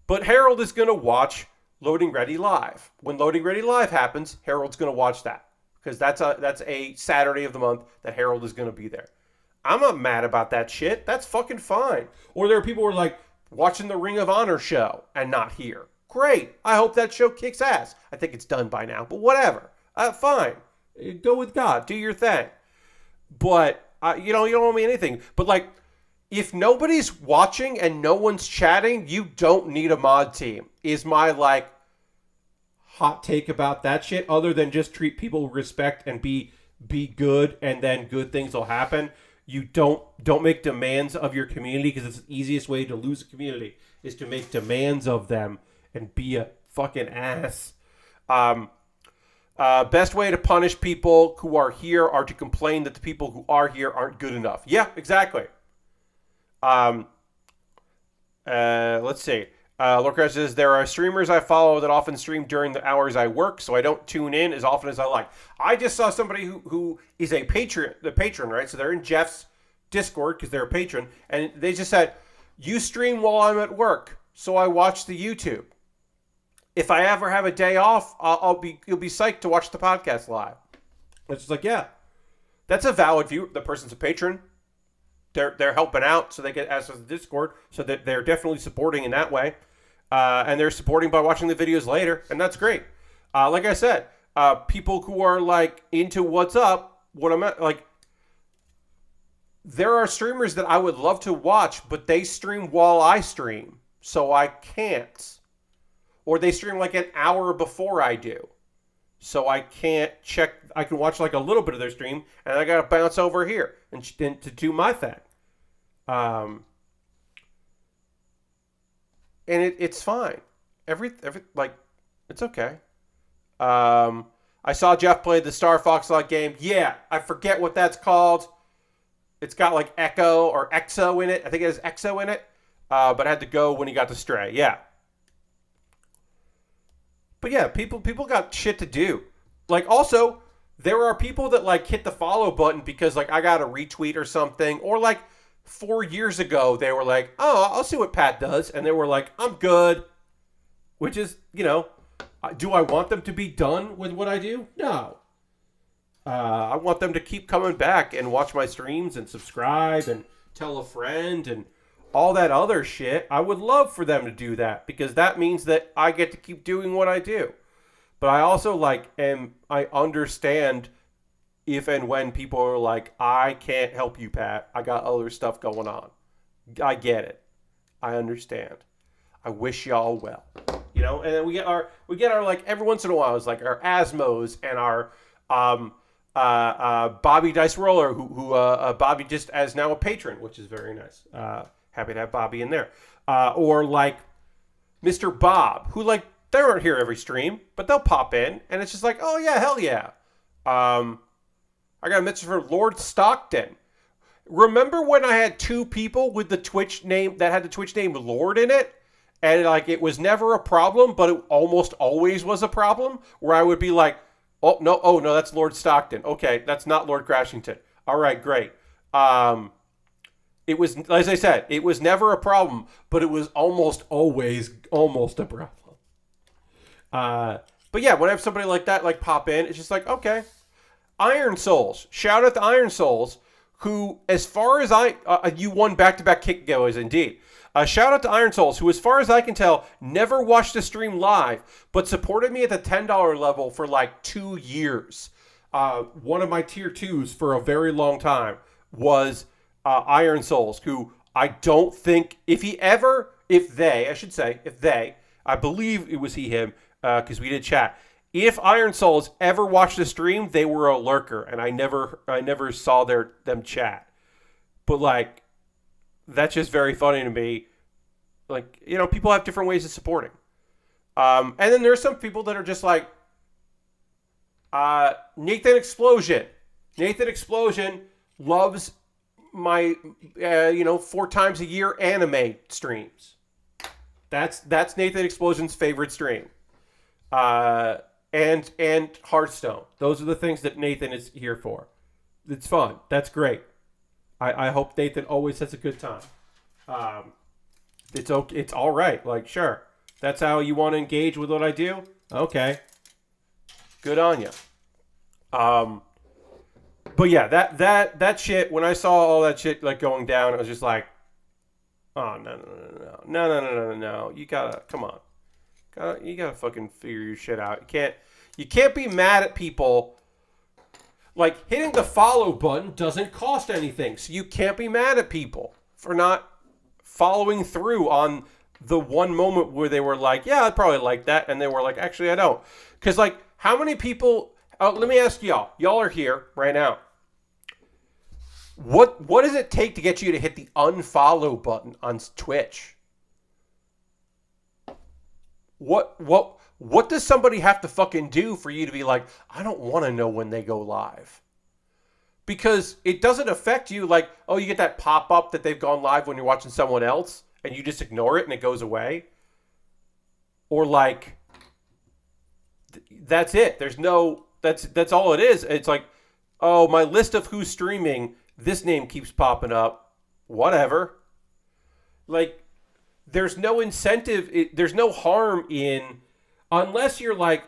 But Harold is going to watch Loading Ready Live. When Loading Ready Live happens, Harold's going to watch that. Because that's a Saturday of the month that Harold is going to be there. I'm not mad about that shit. That's fucking fine. Or there are people who are like watching the Ring of Honor show and not here. Great. I hope that show kicks ass. I think it's done by now, but whatever. Fine. Go with God. Do your thing. But, you don't owe me anything. But like, if nobody's watching and no one's chatting, you don't need a mod team, is my like hot take about that shit, other than just treat people with respect and be good, and then good things will happen. You don't make demands of your community, because it's the easiest way to lose a community is to make demands of them and be a fucking ass. Best way to punish people who are here are to complain that the people who are here aren't good enough. Yeah, exactly. Let's see. Lorcrash says, there are streamers I follow that often stream during the hours I work, so I don't tune in as often as I like. I just saw somebody who is the patron, right? So they're in Jeff's Discord because they're a patron, and they just said, you stream while I'm at work, so I watch the YouTube. If I ever have a day off, you'll be psyched to watch the podcast live. It's just like, yeah, that's a valid view. The person's a patron. They're helping out, so they get access to the Discord, so that they're definitely supporting in that way. And they're supporting by watching the videos later, and that's great. Like I said, people who are like into what's up, there are streamers that I would love to watch, but they stream while I stream, so I can't. Or they stream like an hour before I do, so I can't check. I can watch like a little bit of their stream, and I gotta bounce over here and to do my thing. And it's fine. It's okay. I saw Jeff play the Star Fox Log game. Yeah, I forget what that's called. It's got like Echo or Exo in it. I think it has Exo in it. But I had to go when he got to Stray. Yeah. But yeah, people got shit to do. Like, also, there are people that like hit the follow button because like I got a retweet or something, or like 4 years ago they were like, oh, I'll see what Pat does, and they were like, I'm good. Which is, do I want them to be done with what I do? No. I want them to keep coming back and watch my streams and subscribe and tell a friend and all that other shit. I would love for them to do that, because that means that I get to keep doing what I do. But I also I understand if and when people are like, I can't help you, Pat. I got other stuff going on. I get it. I understand. I wish y'all well. And then we get our like every once in a while, it's like our Asmos and our Bobby Dice Roller, who Bobby just as now a patron, which is very nice. Happy to have Bobby in there. Or like Mr. Bob, who like they aren't here every stream, but they'll pop in, and it's just like, oh yeah, hell yeah. I got a message for Lord Stockton. Remember when I had two people with the Twitch name that had the Twitch name Lord in it? And like it was never a problem, but it almost always was a problem, where I would be like, oh no, that's Lord Stockton. Okay, that's not Lord Crashington. All right, great. It was, as I said, it was never a problem, but it was almost always almost a problem. But yeah, when I have somebody like that like pop in, it's just like, okay. Iron Souls. Shout out to Iron Souls, who, as far as you won back-to-back kick goes, indeed. Shout out to Iron Souls, who, as far as I can tell, never watched a stream live, but supported me at the $10 level for like 2 years. One of my tier 2s for a very long time was Iron Souls, who I don't think, I believe it was him, because we did chat. If Iron Souls ever watched a stream, they were a lurker, and I never saw them chat. But like, that's just very funny to me. Like, people have different ways of supporting. And then there's some people that are just like, Nathan Explosion. Nathan Explosion loves my, 4 times a year anime streams. That's Nathan Explosion's favorite stream. And Hearthstone. Those are the things that Nathan is here for. It's fun. That's great. I hope Nathan always has a good time. It's okay. It's all right. Like, sure, that's how you want to engage with what I do. Okay, good on you. But yeah, that shit. When I saw all that shit like going down, I was just like, oh no. You gotta come on. You gotta fucking figure your shit out. You can't be mad at people. Like, hitting the follow button doesn't cost anything, so you can't be mad at people for not following through on the one moment where they were like, yeah, I'd probably like that, and they were like, actually, I don't. Because, like, how many people... let me ask y'all. Y'all are here right now. What does it take to get you to hit the unfollow button on Twitch? What does somebody have to fucking do for you to be like, I don't want to know when they go live? Because it doesn't affect you like, oh, you get that pop-up that they've gone live when you're watching someone else and you just ignore it and it goes away. Or like, that's it. There's no, that's all it is. It's like, oh, my list of who's streaming, this name keeps popping up. Whatever. Like, there's no incentive, there's no harm in... Unless you're like,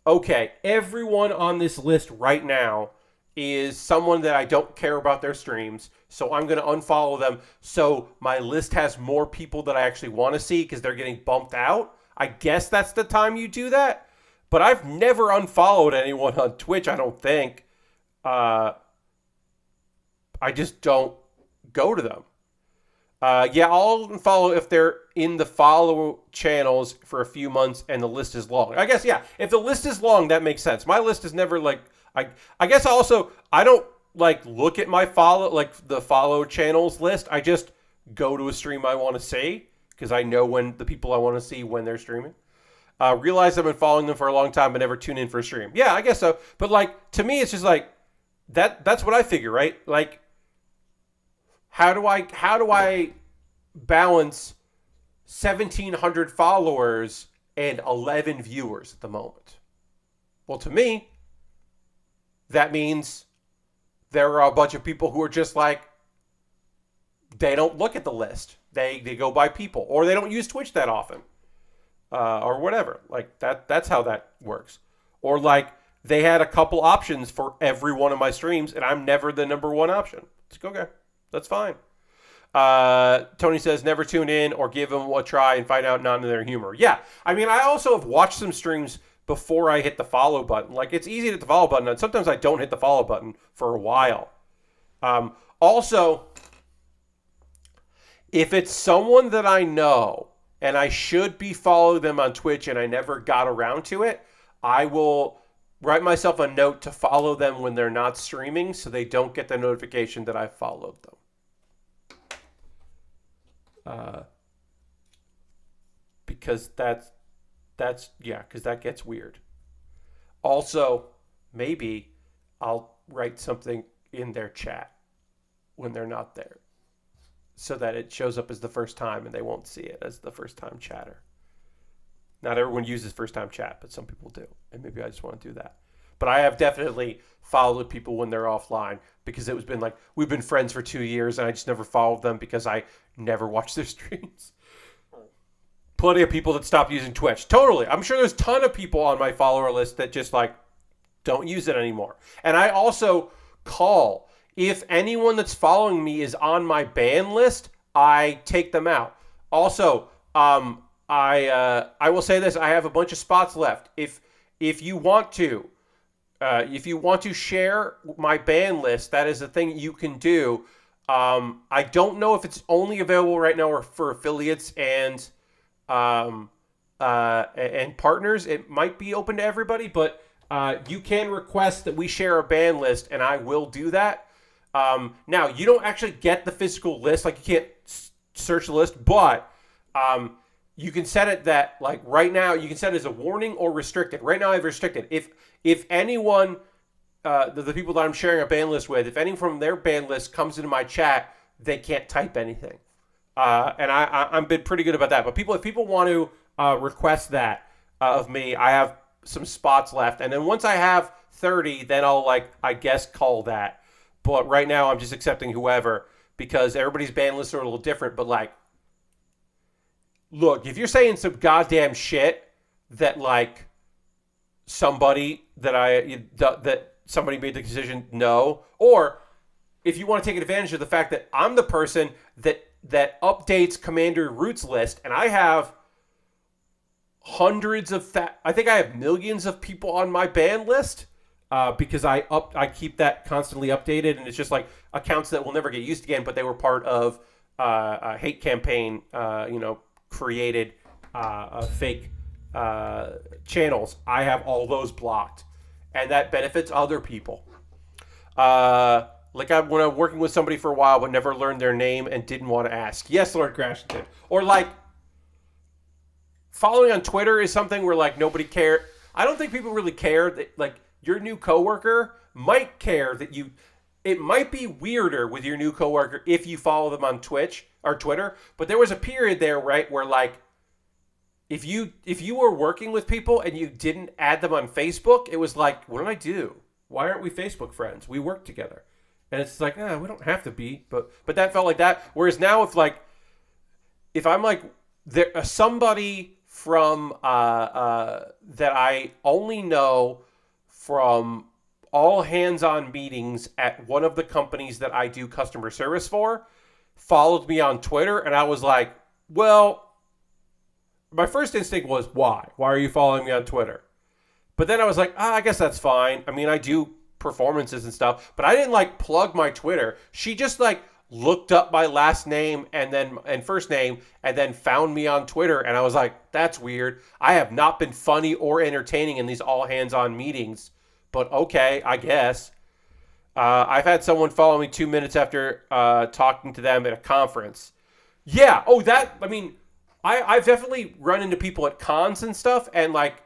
okay, everyone on this list right now is someone that I don't care about their streams, so I'm going to unfollow them so my list has more people that I actually want to see because they're getting bumped out. I guess that's the time you do that. But I've never unfollowed anyone on Twitch, I don't think. I just don't go to them. Yeah, I'll unfollow if they're in the follow channels for a few months and the list is long. I guess, yeah, if the list is long, that makes sense. My list is never like, I guess also, I don't like look at my the follow channels list. I just go to a stream I want to see because I know when the people I want to see when they're streaming. Realize I've been following them for a long time but never tune in for a stream. Yeah, I guess so. But like, to me, it's just like, that's what I figure, right? Like, How do I balance 1,700 followers and 11 viewers at the moment? Well, to me, that means there are a bunch of people who are just like, they don't look at the list. They go by people, or they don't use Twitch that often, or whatever. Like that's how that works. Or like they had a couple options for every one of my streams, and I'm never the number one option. It's like, okay. That's fine. Tony says, never tune in or give them a try and find out none of their humor. Yeah. I mean, I also have watched some streams before I hit the follow button. Like, it's easy to hit the follow button, and sometimes I don't hit the follow button for a while. Also, if it's someone that I know and I should be following them on Twitch and I never got around to it, I will write myself a note to follow them when they're not streaming so they don't get the notification that I followed them. Because because that gets weird. Also, maybe I'll write something in their chat when they're not there so that it shows up as the first time and they won't see it as the first time chatter. Not everyone uses first time chat, but some people do. And maybe I just want to do that. But I have definitely followed people when they're offline because it was been like, we've been friends for 2 years and I just never followed them because I never watched their streams. Plenty of people that stopped using Twitch. Totally. I'm sure there's a ton of people on my follower list that just like don't use it anymore. And I also call. If anyone that's following me is on my ban list, I take them out. Also, I will say this. I have a bunch of spots left. If you want to share my ban list, that is a thing you can do. I don't know if it's only available right now or for affiliates and partners. It might be open to everybody, but you can request that we share a ban list, and I will do that. Now, you don't actually get the physical list. Like, you can't search the list, but you can set it that, like, right now, you can set it as a warning or restricted. Right now, I've restricted. If anyone, the people that I'm sharing a ban list with, if anyone from their ban list comes into my chat, they can't type anything. And I'm been pretty good about that. But if people want to request that of me, I have some spots left, and then once I have 30, then I'll like I guess call that. But right now, I'm just accepting whoever because everybody's ban lists are a little different. But like, look, if you're saying some goddamn shit that like somebody that somebody made the decision no, or if you want to take advantage of the fact that I'm the person that updates Commander Root's list, and I have hundreds of I think I have millions of people on my ban list because I keep that constantly updated, and it's just like accounts that will never get used again, but they were part of a hate campaign, created fake channels. I have all those blocked, and that benefits other people. Like when I'm working with somebody for a while but never learned their name and didn't want to ask. Yes, Lord Grashington. Or like following on Twitter is something where like nobody cared. I don't think people really care that like your new coworker might care that you. It might be weirder with your new coworker if you follow them on Twitch or Twitter. But there was a period there, right, where like if you were working with people and you didn't add them on Facebook, it was like, what did I do? Why aren't we Facebook friends? We work together. And it's like, we don't have to be, but that felt like that. Whereas now, if I'm like there somebody from that I only know from all hands on meetings at one of the companies that I do customer service for, followed me on Twitter, and I was like, well, my first instinct was why? Why are you following me on Twitter? But then I was like, I guess that's fine. I mean, I do performances and stuff, but I didn't like plug my Twitter. She just like looked up my last name and first name and then found me on Twitter, and I was like, that's weird. I have not been funny or entertaining in these all hands on meetings, but okay, I guess. I've had someone follow me 2 minutes after talking to them at a conference. Yeah. Oh, I've definitely run into people at cons and stuff, and like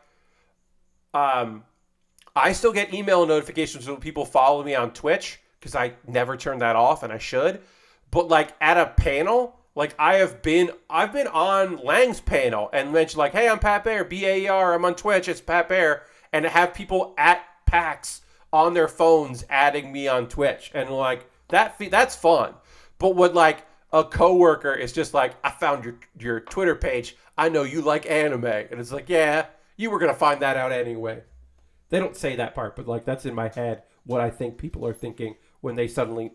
I still get email notifications when people follow me on Twitch because I never turn that off, and I should. But like at a panel, like I've been on Lang's panel and mentioned like, hey, I'm Pat Baer, BAER, I'm on Twitch, it's Pat Baer, and have people at PAX on their phones adding me on Twitch, and like that's fun. But what like a coworker is just like, I found your Twitter page, I know you like anime, and it's like, yeah, you were gonna find that out anyway. They don't say that part, but like that's in my head what I think people are thinking when they suddenly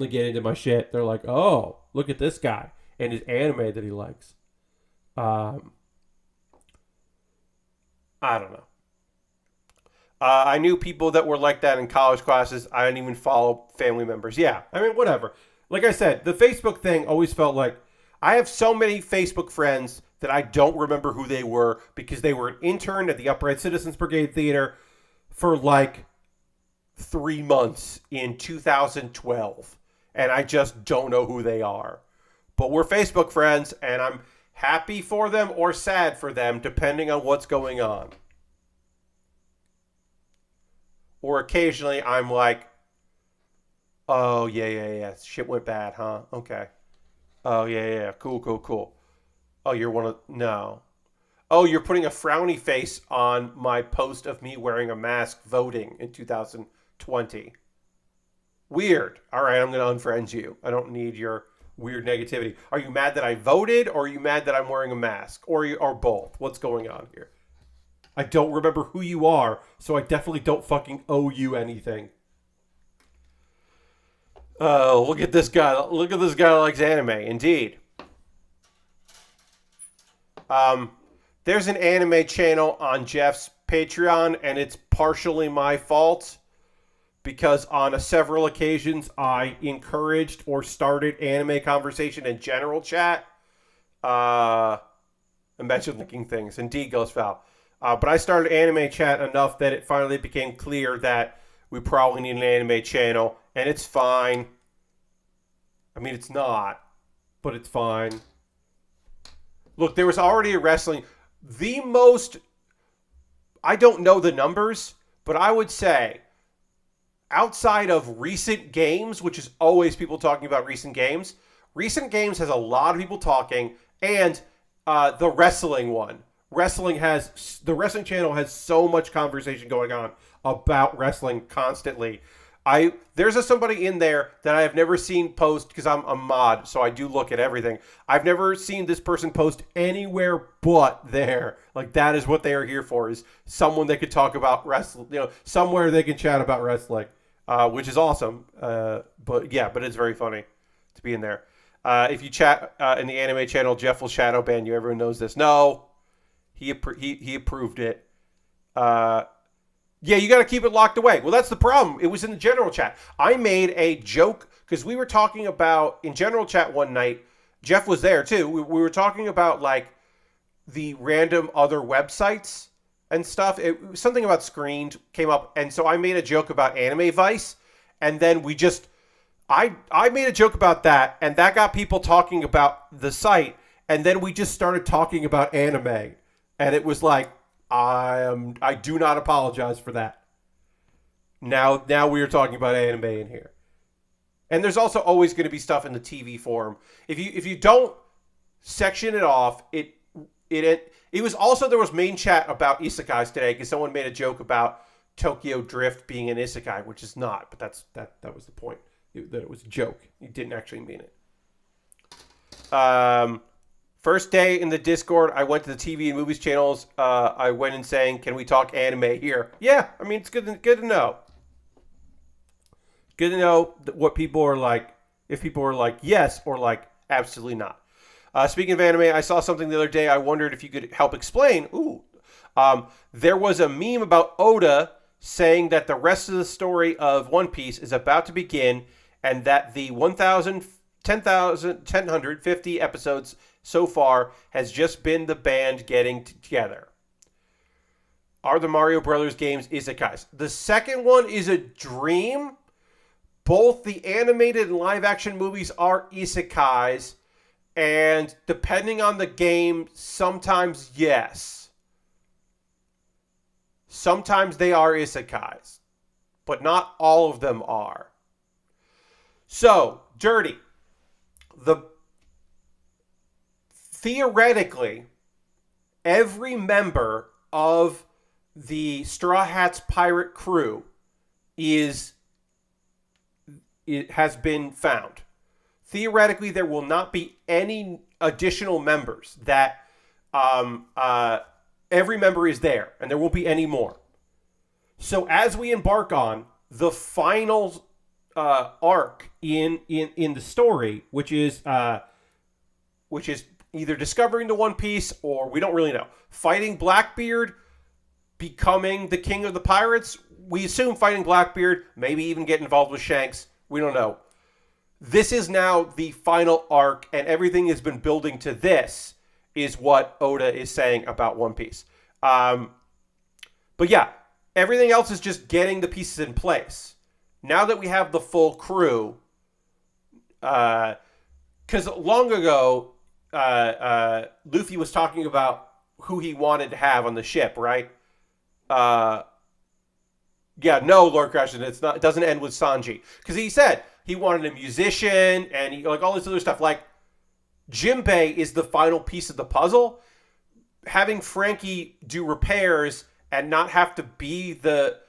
get into my shit. They're like, "Oh, look at this guy and his anime that he likes." I don't know. I knew people that were like that in college classes. I didn't even follow family members. Yeah, I mean, whatever. Like I said, the Facebook thing always felt like I have so many Facebook friends that I don't remember who they were because they were an intern at the Upright Citizens Brigade Theater for like 3 months in 2012. And I just don't know who they are. But we're Facebook friends, and I'm happy for them or sad for them, depending on what's going on. Or occasionally I'm like, oh, yeah. Shit went bad, huh? Okay. Oh, yeah. Cool. Oh, you're one of... No. Oh, you're putting a frowny face on my post of me wearing a mask voting in 2020. Weird. All right, I'm going to unfriend you. I don't need your weird negativity. Are you mad that I voted, or are you mad that I'm wearing a mask? Or both? What's going on here? I don't remember who you are, so I definitely don't fucking owe you anything. Oh, look at this guy. Look at this guy that likes anime. Indeed. There's an anime channel on Jeff's Patreon, and it's partially my fault because on several occasions I encouraged or started anime conversation in general chat. Imagine linking things. Indeed, goes foul. But I started anime chat enough that it finally became clear that we probably need an anime channel, and it's fine. I mean, it's not, but it's fine. Look, there was already a wrestling. I don't know the numbers, but I would say outside of recent games, which is always people talking about recent games, Recent Games has a lot of people talking, and the wrestling one. The wrestling channel has so much conversation going on about wrestling constantly. There's somebody in there that I have never seen post, because I'm a mod, so I do look at everything. I've never seen this person post anywhere but there. Like, that is what they are here for, is someone that could talk about wrestling, somewhere they can chat about wrestling, which is awesome. But it's very funny to be in there. If you chat in the anime channel, Jeff will shadow ban you. Everyone knows this. No, he approved it. Yeah, you got to keep it locked away. Well, that's the problem. It was in the general chat. I made a joke because we were talking about, in general chat one night, Jeff was there too. We were talking about like the random other websites and stuff. Something about Screened came up. And so I made a joke about Anime Vice. And then I made a joke about that. And that got people talking about the site. And then we just started talking about anime. And it was like, I do not apologize for that. Now we are talking about anime in here. And there's also always going to be stuff in the TV forum. If you don't section it off, it was also, there was main chat about isekais today because someone made a joke about Tokyo Drift being an isekai, which is not, but that was the point. That it was a joke. You didn't actually mean it. First day in the Discord, I went to the TV and movies channels. I went in saying, "Can we talk anime here?" Yeah, I mean, it's good to know. Good to know what people are like. If people are like yes or like absolutely not. Speaking of anime, I saw something the other day. I wondered if you could help explain. There was a meme about Oda saying that the rest of the story of One Piece is about to begin, and that the 1,050 episodes so far has just been the band getting together. Are the Mario Brothers games isekais? The second one is a dream. Both the animated and live action movies are isekais. And depending on the game, sometimes yes. Sometimes they are isekais. But not all of them are. So, Dirty. Theoretically, every member of the Straw Hats pirate crew has been found. Theoretically, there will not be any additional members. That every member is there, and there won't be any more. So as we embark on the final arc in the story, which is either discovering the One Piece, or we don't really know, fighting Blackbeard, becoming the king of the pirates. We assume fighting Blackbeard, maybe even get involved with Shanks. We don't know. This is now the final arc, and everything has been building to this, is what Oda is saying about One Piece. But yeah, everything else is just getting the pieces in place. Now that we have the full crew, because long ago, Luffy was talking about who he wanted to have on the ship, right? Lord Crashton, it doesn't end with Sanji. Because he said he wanted a musician and all this other stuff. Like, Jinbei is the final piece of the puzzle. Having Frankie do repairs and not have to be the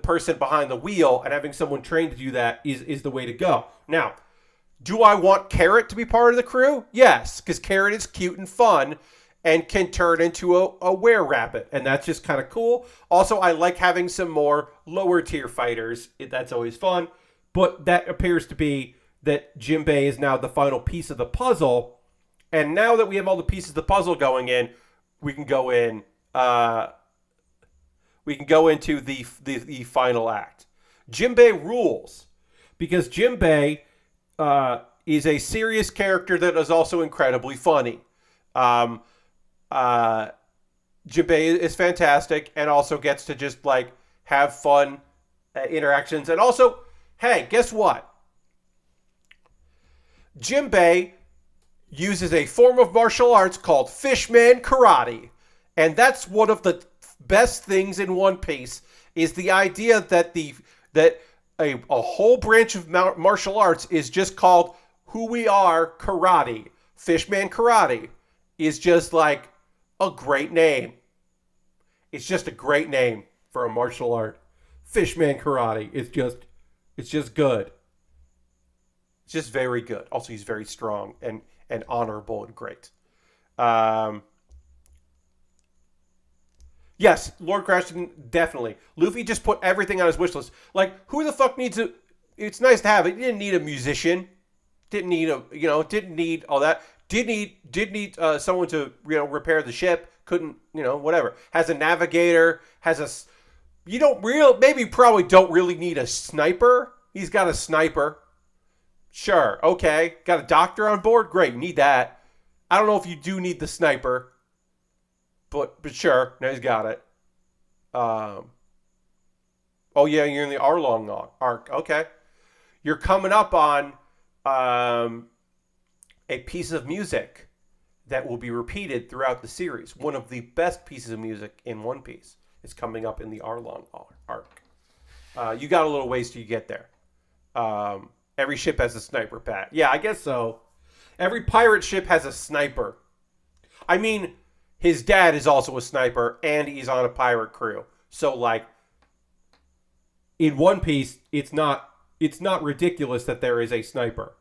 person behind the wheel, and having someone trained to do that is the way to go. Now, do I want Carrot to be part of the crew? Yes, because Carrot is cute and fun and can turn into a were-rabbit, and that's just kind of cool. Also, I like having some more lower-tier fighters. That's always fun. But that appears to be that Jinbei is now the final piece of the puzzle, and now that we have all the pieces of the puzzle going in, we can go in. We can go into the final act. Jinbei rules, because Jinbei is a serious character that is also incredibly funny. Jinbei is fantastic and also gets to just have fun interactions. And also, hey, guess what? Jinbei uses a form of martial arts called Fishman Karate. And that's one of the best things in One Piece, is the idea that a whole branch of martial arts is just called who we are, karate. Fishman Karate is just like a great name. It's just a great name for a martial art. Fishman Karate. It's just good. It's just very good. Also, he's very strong and honorable and great. Um, yes, Lord Crashton, definitely. Luffy just put everything on his wish list. Like, who the fuck needs a... It's nice to have it. He didn't need a musician. Didn't need didn't need all that. Did need someone to, repair the ship. Couldn't, whatever. Has a navigator. Has a... probably don't really need a sniper. He's got a sniper. Sure, okay. Got a doctor on board? Great, need that. I don't know if you do need the sniper. But sure, now he's got it. Oh yeah, you're in the Arlong arc. Okay. You're coming up on a piece of music that will be repeated throughout the series. One of the best pieces of music in One Piece is coming up in the Arlong arc. You got a little ways till you get there. Every ship has a sniper, Pat. Yeah, I guess so. Every pirate ship has a sniper. I mean, his dad is also a sniper, and he's on a pirate crew. So, like, in One Piece, it's not ridiculous that there is a sniper.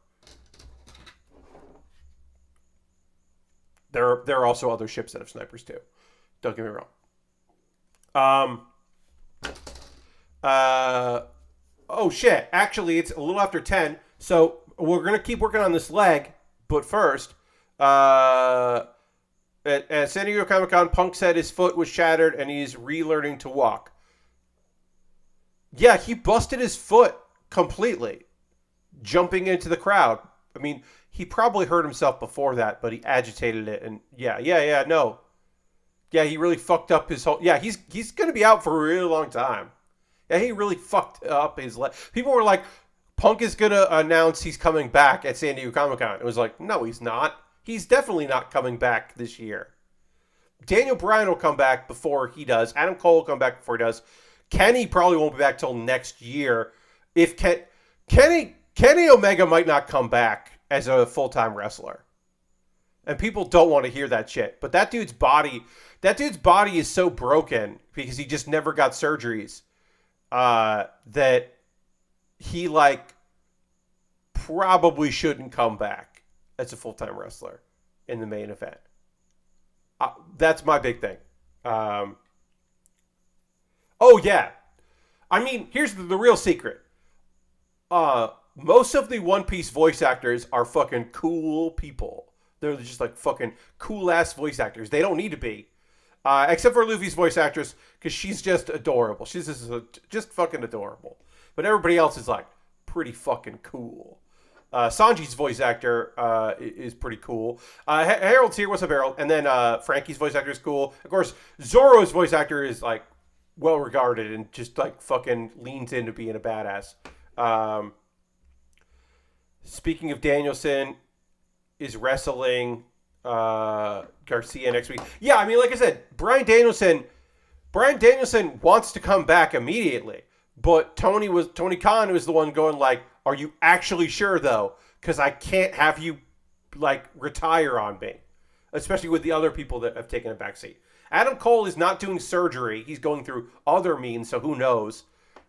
There are also other ships that have snipers too. Don't get me wrong. Oh shit! Actually, it's a little after 10, so we're gonna keep working on this leg. But first, at San Diego Comic-Con, Punk said his foot was shattered and he's relearning to walk. Yeah, he busted his foot completely, jumping into the crowd. I mean, he probably hurt himself before that, but he agitated it, and no. Yeah, he really fucked up his whole... Yeah, he's going to be out for a really long time. Yeah, he really fucked up his leg. People were like, Punk is going to announce he's coming back at San Diego Comic-Con. It was like, no, he's not. He's definitely not coming back this year. Daniel Bryan will come back before he does. Adam Cole will come back before he does. Kenny probably won't be back till next year. If Kenny Omega might not come back as a full-time wrestler. And people don't want to hear that shit. But that dude's body is so broken because he just never got surgeries that he, like, probably shouldn't come back as a full-time wrestler in the main event. That's my big thing. Oh, yeah. I mean, here's the real secret. Most of the One Piece voice actors are fucking cool people. They're just like fucking cool-ass voice actors. They don't need to be. Except for Luffy's voice actress, because she's just adorable. She's just fucking adorable. But everybody else is like pretty fucking cool. Sanji's voice actor is pretty cool. Harold's here. What's up, Harold? And then Frankie's voice actor is cool. Of course, Zoro's voice actor is like well-regarded and just like fucking leans into being a badass. Speaking of Danielson, is wrestling Garcia next week. Yeah, I mean, like I said, Bryan Danielson wants to come back immediately. But Tony Khan was the one going like, are you actually sure though? Because I can't have you like retire on me. Especially with the other people that have taken a backseat. Adam Cole is not doing surgery. He's going through other means, so who knows?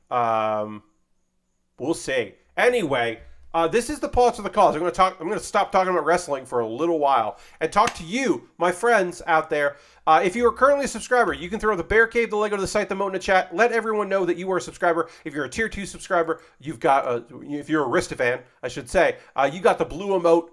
We'll see. Anyway, this is the Pulse of the Cause. I'm going to stop talking about wrestling for a little while and talk to you, my friends out there. If you are currently a subscriber, you can throw the Bear Cave, the Lego to the site, the moat in the chat. Let everyone know that you are a subscriber. If you're a tier 2 subscriber, you've got if you're a Rista fan, I should say, you got the blue emote.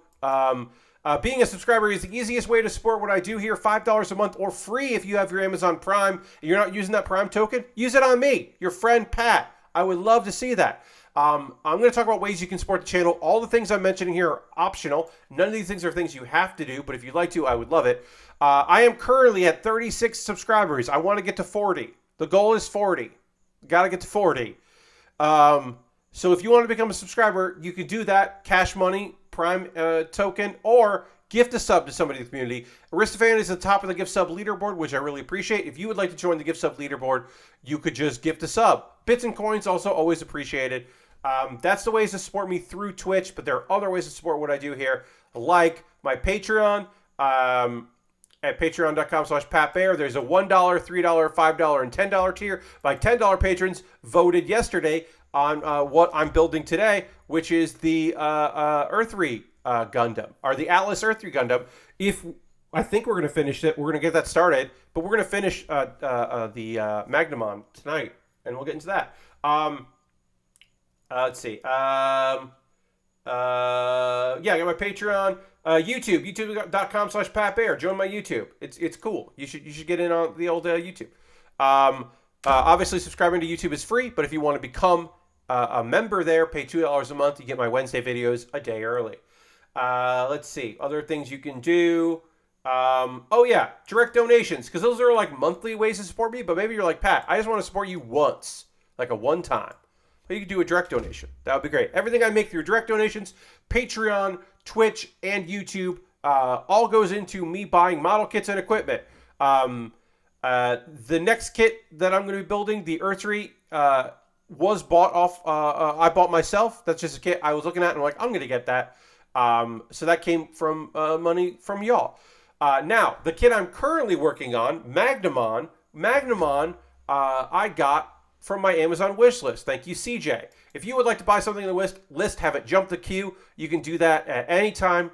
Being a subscriber is the easiest way to support what I do here. $5 a month or free if you have your Amazon Prime. And you're not using that Prime token, use it on me, your friend Pat. I would love to see that. I'm going to talk about ways you can support the channel. All the things I'm mentioning here are optional. None of these things are things you have to do, but if you'd like to, I would love it. I am currently at 36 subscribers. I want to get to 40. The goal is 40. Got to get to 40. So if you want to become a subscriber, you can do that. Cash money, Prime token, or gift a sub to somebody in the community. Aristofan is at the top of the gift sub leaderboard, which I really appreciate. If you would like to join the gift sub leaderboard, you could just gift a sub. Bits and coins also always appreciated. That's the ways to support me through Twitch, but there are other ways to support what I do here, like my Patreon. At patreon.com/PatBear. There's a $1, $3, $5, and $10 tier. My $10 patrons voted yesterday on what I'm building today, which is the Earth-3 Gundam, or the Atlas Earth-3 Gundam. I think we're going to finish it. We're going to get that started, but we're going to finish the Magnamon tonight, and we'll get into that. Let's see. Yeah, I got my Patreon. YouTube, youtube.com/PatBear. Join my YouTube. It's cool. You should get in on the old YouTube. Obviously, subscribing to YouTube is free, but if you want to become a member there, pay $2 a month. You get my Wednesday videos a day early. Let's see. Other things you can do. Oh, yeah. Direct donations, because those are like monthly ways to support me, but maybe you're like, Pat, I just want to support you once, like a one-time. But you can do a direct donation. That would be great. Everything I make through direct donations, Patreon, Twitch, and YouTube, all goes into me buying model kits and equipment. The next kit that I'm going to be building, the Earth-3, was bought off. I bought myself. That's just a kit I was looking at, and I'm like, I'm going to get that. So that came from money from y'all. Now, the kit I'm currently working on, Magnamon, I got from my Amazon wish list. Thank you, CJ. If you would like to buy something in the list, have it jump the queue, you can do that at any time.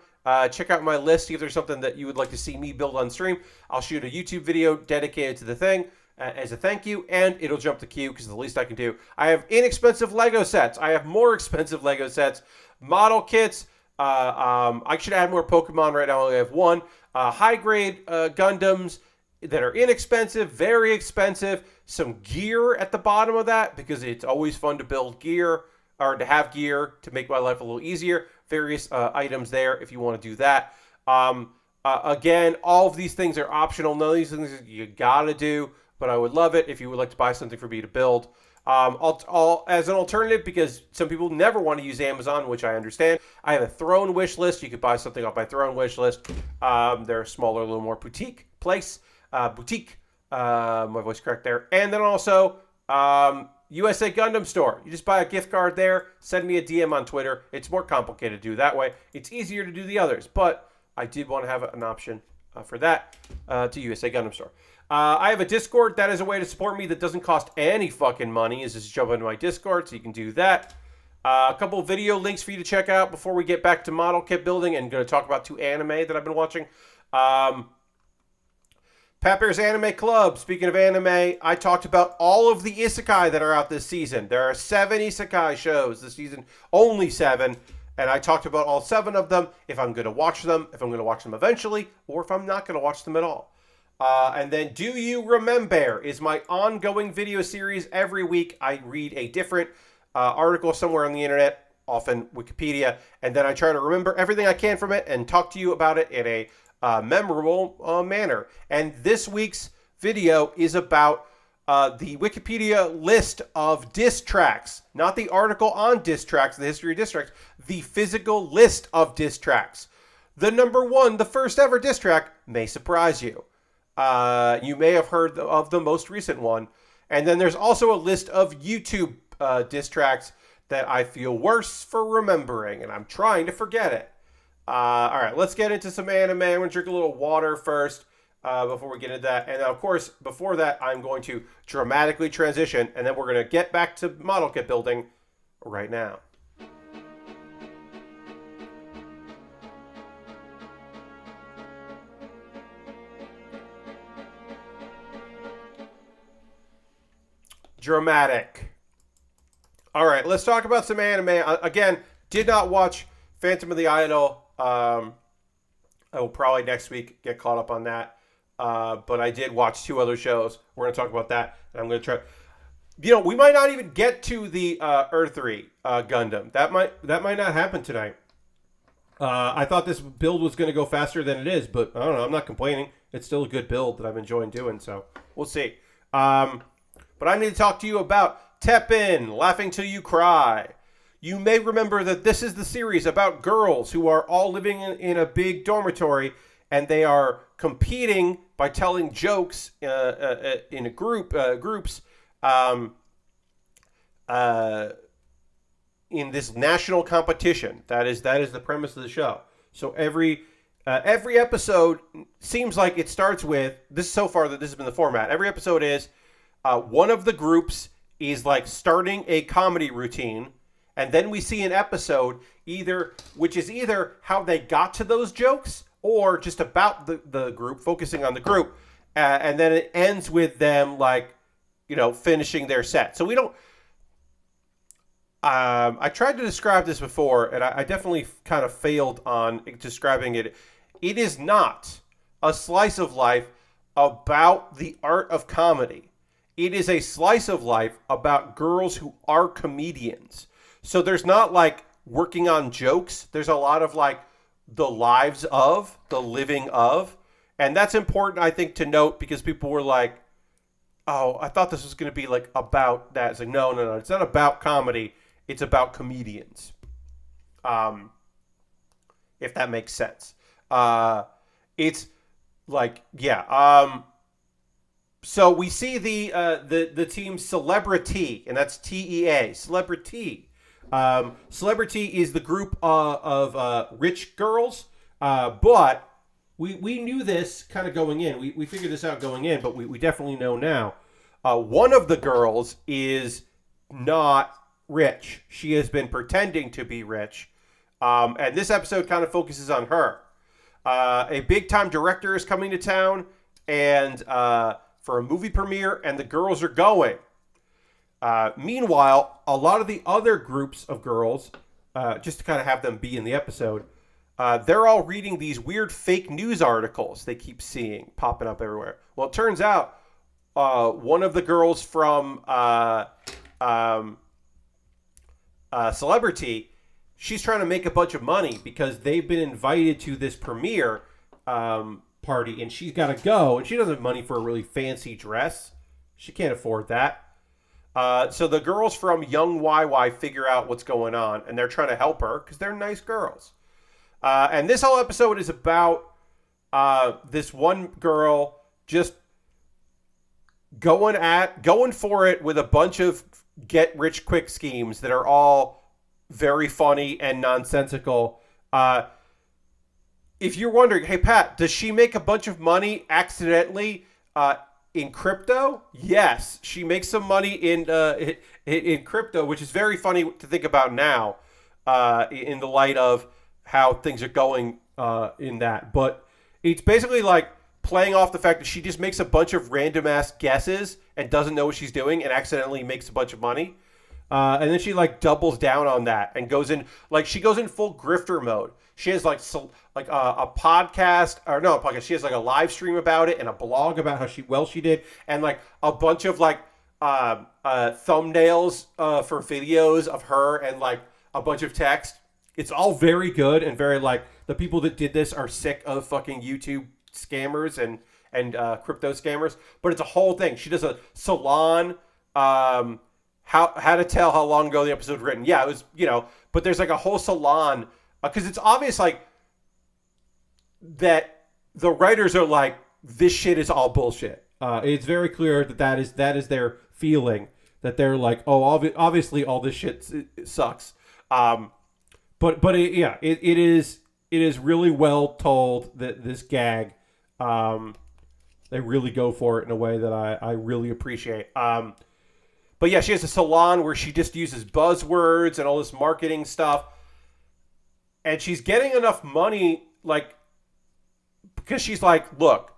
Check out my list, see if there's something that you would like to see me build on stream. I'll shoot a YouTube video dedicated to the thing as a thank you, and it'll jump the queue because it's the least I can do. I have inexpensive Lego sets. I have more expensive Lego sets, model kits. I should add more Pokemon. Right now I only have one. High-grade Gundams that are inexpensive, very expensive. Some gear at the bottom of that, because it's always fun to build gear, or to have gear to make my life a little easier. Various items there if you want to do that. Again, all of these things are optional. None of these things you gotta do, but I would love it if you would like to buy something for me to build. As an alternative, because some people never want to use Amazon, which I understand, I have a Throne wish list. You could buy something off my Throne wish list. They're a smaller, a little more boutique place. My voice cracked there. And then also, USA Gundam Store. You just buy a gift card there, send me a DM on Twitter. It's more complicated to do that way. It's easier to do the others, but I did want to have an option for that to USA Gundam Store. I have a Discord. That is a way to support me that doesn't cost any fucking money. Is just jump into my Discord, so you can do that. A couple of video links for you to check out before we get back to model kit building, and going to talk about 2 anime that I've been watching. Pat Bear's Anime Club. Speaking of anime, I talked about all of the isekai that are out this season. There are 7 isekai shows this season, only 7, and I talked about all 7 of them, if I'm going to watch them, if I'm going to watch them eventually, or if I'm not going to watch them at all. And then Do You Remembaer is my ongoing video series. Every week I read a different article somewhere on the internet, often Wikipedia, and then I try to remember everything I can from it and talk to you about it in a memorable manner. And this week's video is about the Wikipedia list of diss tracks, not the article on diss tracks, the history of diss tracks, the physical list of diss tracks. The number 1, the first ever diss track, may surprise you. You may have heard of the most recent one. And then there's also a list of YouTube diss tracks that I feel worse for remembering, and I'm trying to forget it. All right, let's get into some anime. I'm going to drink a little water first before we get into that. And of course, before that, I'm going to dramatically transition, and then we're going to get back to model kit building right now. Dramatic. All right, let's talk about some anime. Again, did not watch Phantom of the Idol. I will probably next week get caught up on that. But I did watch 2 other shows. We're going to talk about that. And I'm going to try. We might not even get to the Earth-3 Gundam. That might not happen tonight. I thought this build was going to go faster than it is, but I don't know. I'm not complaining. It's still a good build that I'm enjoying doing. So we'll see. But I need to talk to you about Teppen, Laughing Till You Cry. You may remember that this is the series about girls who are all living in a big dormitory, and they are competing by telling jokes in groups. in this national competition. That is the premise of the show. So every episode seems like it starts with this. So far, that this has been the format. Every episode is one of the groups is like starting a comedy routine, and then we see an episode which is either how they got to those jokes or just about the group, focusing on the group, and then it ends with them like, finishing their set. So we don't. I tried to describe this before, and I definitely kind of failed on describing it. It is not a slice of life about the art of comedy. It is a slice of life about girls who are comedians. So there's not like working on jokes. There's a lot of like the lives of, the living of. And that's important, I think, to note, because people were like, oh, I thought this was going to be like about that. It's like, no. It's not about comedy. It's about comedians. If that makes sense. It's like, yeah. So we see the team Celebrity, and that's TEA, Celebrity. Celebrity is the group of rich girls, but we knew this kind of going in. We figured this out going in, but we definitely know now. One of the girls is not rich. She has been pretending to be rich, and this episode kind of focuses on her. A big-time director is coming to town, and for a movie premiere, and the girls are going. Meanwhile, a lot of the other groups of girls, just to kind of have them be in the episode, they're all reading these weird fake news articles they keep seeing popping up everywhere. Well, it turns out one of the girls from Celebrity, she's trying to make a bunch of money because they've been invited to this premiere party, and she's got to go, and she doesn't have money for a really fancy dress. She can't afford that. So the girls from Young YY figure out what's going on, and they're trying to help her because they're nice girls. And this whole episode is about this one girl just going for it with a bunch of get rich quick schemes that are all very funny and nonsensical. If you're wondering, hey Pat, does she make a bunch of money accidentally in crypto? Yes, she makes some money in crypto, which is very funny to think about now, in the light of how things are going in that. But it's basically like playing off the fact that she just makes a bunch of random ass guesses and doesn't know what she's doing and accidentally makes a bunch of money. And then she like doubles down on that and goes in full grifter mode. She has like a podcast, or no, a podcast. She has like a live stream about it and a blog about how she did, and like a bunch of like thumbnails for videos of her and like a bunch of text. It's all very good and very like the people that did this are sick of fucking YouTube scammers and crypto scammers. But it's a whole thing. She does a salon. How to tell how long ago the episode was written. Yeah, it was, but there's like a whole salon, because it's obvious like that the writers are like, this shit is all bullshit. It's very clear that is their feeling, that they're like, oh, obviously all this shit sucks. But it is really well told, that this gag, they really go for it in a way that I really appreciate. But yeah, she has a salon where she just uses buzzwords and all this marketing stuff. And she's getting enough money, like, because she's like, look,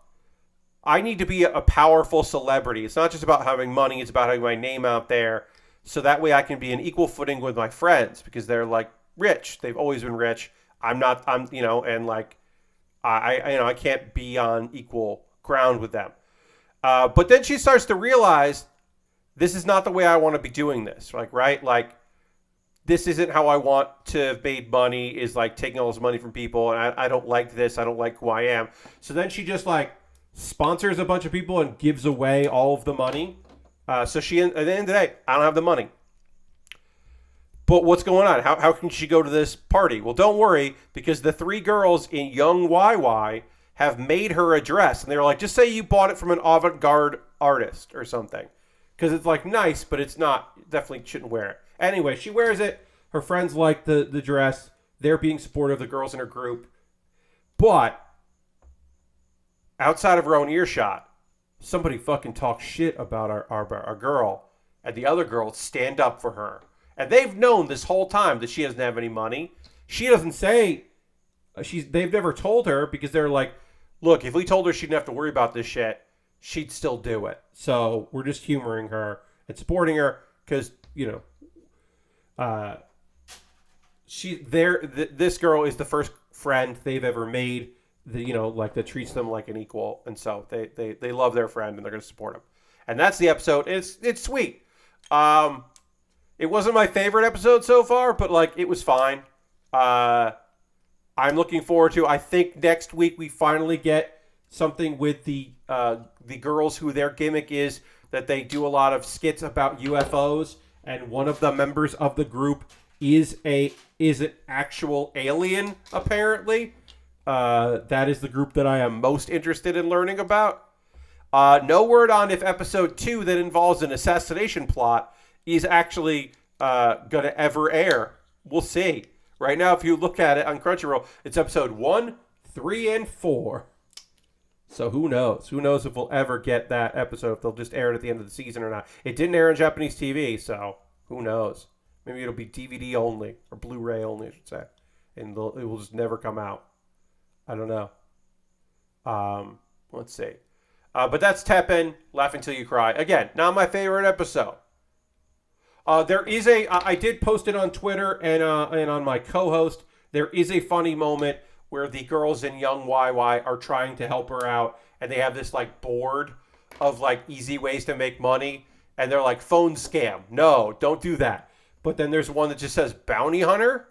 I need to be a powerful celebrity. It's not just about having money. It's about having my name out there. So that way I can be an equal footing with my friends, because they're like rich. They've always been rich. I'm not, and like, I can't be on equal ground with them. But then she starts to realize, this is not the way I want to be doing this. Like, right? Like, this isn't how I want to have made money, is like taking all this money from people. And I don't like this. I don't like who I am. So then she just like sponsors a bunch of people and gives away all of the money. So she, at the end of the day, I don't have the money. But what's going on? How can she go to this party? Well, don't worry, because the three girls in Young YY have made her a dress. And they're like, just say you bought it from an avant-garde artist or something. Because it's like nice, but it's not. Definitely shouldn't wear it. Anyway, she wears it. Her friends like the dress. They're being supportive of the girls in her group. But outside of her own earshot, somebody fucking talks shit about our girl. And the other girls stand up for her. And they've known this whole time that she doesn't have any money. She doesn't say... They've never told her because they're like, look, if we told her she didn't have to worry about this shit, she'd still do it. So we're just humoring her and supporting her because, you know, this girl is the first friend they've ever made, that treats them like an equal. And so they love their friend and they're going to support him. And that's the episode. It's sweet. It wasn't my favorite episode so far, but like it was fine. I'm looking forward to. I think next week we finally get something with the girls who their gimmick is that they do a lot of skits about UFOs, and one of the members of the group is an actual alien. Apparently, that is the group that I am most interested in learning about. No word on if episode 2 that involves an assassination plot is actually gonna ever air. We'll see. Right now, if you look at it on Crunchyroll, it's episode 1, 3, and 4. So who knows? Who knows if we'll ever get that episode, if they'll just air it at the end of the season or not. It didn't air on Japanese TV, so who knows? Maybe it'll be DVD only, or Blu-ray only, I should say. And it will just never come out. I don't know. Let's see. But that's Teppen, Laughing Till You Cry. Again, not my favorite episode. There is I did post it on Twitter and on my co-host. There is a funny moment where the girls in Young YY are trying to help her out, and they have this like board of like easy ways to make money, and they're like, phone scam. No, don't do that. But then there's one that just says bounty hunter,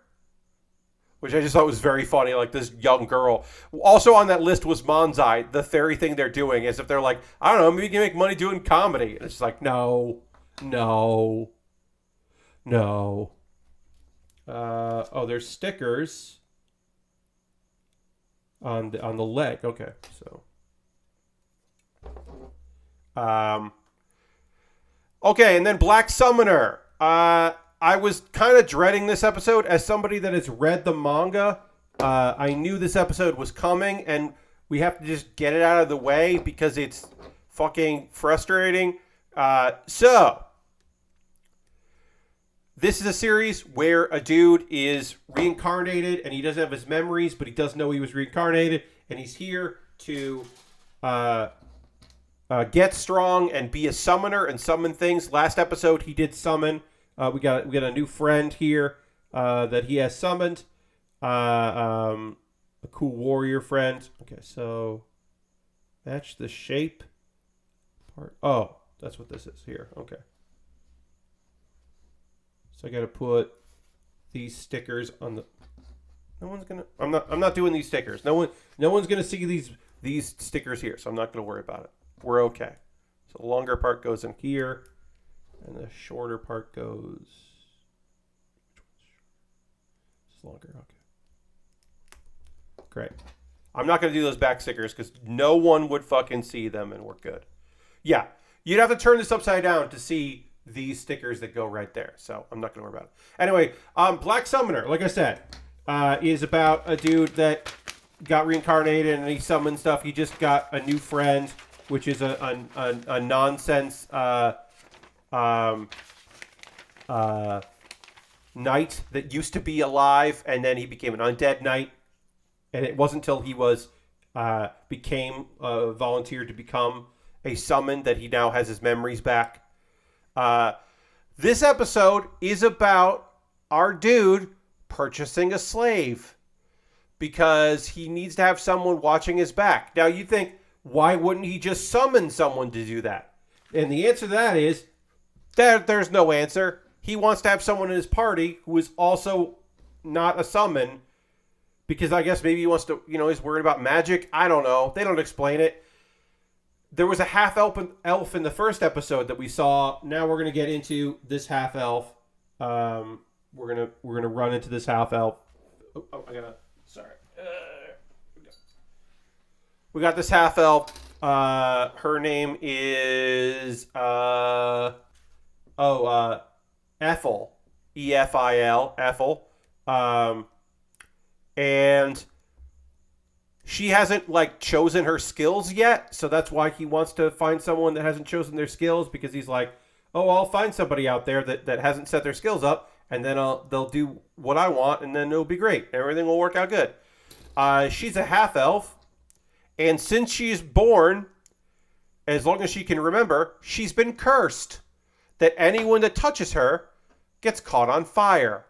which I just thought was very funny. Like this young girl. Also on that list was Manzai, the very thing they're doing, as if they're like, I don't know, maybe you can make money doing comedy. And it's like, no. There's stickers on the leg. Okay, so. Okay, and then Black Summoner. I was kind of dreading this episode as somebody that has read the manga. I knew this episode was coming, and we have to just get it out of the way because it's fucking frustrating. So, this is a series where a dude is reincarnated, and he doesn't have his memories, but he does know he was reincarnated, and he's here to get strong and be a summoner and summon things. Last episode, he did summon. We got a new friend here that he has summoned. A cool warrior friend. Okay, so match the shape part. Oh, that's what this is here. Okay. So I got to put these stickers on the. No one's gonna. I'm not doing these stickers. No one's gonna see these stickers here. So I'm not gonna worry about it. We're okay. So the longer part goes in here. And the shorter part goes... It's longer, okay. Great. I'm not going to do those back stickers because no one would fucking see them and we're good. Yeah, you'd have to turn this upside down to see these stickers that go right there. So I'm not going to worry about it. Anyway, Black Summoner, like I said, is about a dude that got reincarnated and he summoned stuff. He just got a new friend, which is a nonsense... knight that used to be alive, and then he became an undead knight. And it wasn't until he was became volunteered to become a summon that he now has his memories back. This episode is about our dude purchasing a slave because he needs to have someone watching his back. Now you think, why wouldn't he just summon someone to do that? And the answer to that is there's no answer. He wants to have someone in his party who is also not a summon because I guess maybe he wants to, he's worried about magic. I don't know. They don't explain it. There was a half elf in the first episode that we saw. Now we're going to get into this half elf. We're gonna run into this half elf. We got this half elf. Her name is Ethel. Efil, Ethel, um, and she hasn't like chosen her skills yet, so that's why he wants to find someone that hasn't chosen their skills, because he's like, oh, I'll find somebody out there that hasn't set their skills up, and then they'll do what I want, and then it'll be great. Everything will work out good. She's a half elf, and since she's born, as long as she can remember, she's been cursed that anyone that touches her gets caught on fire.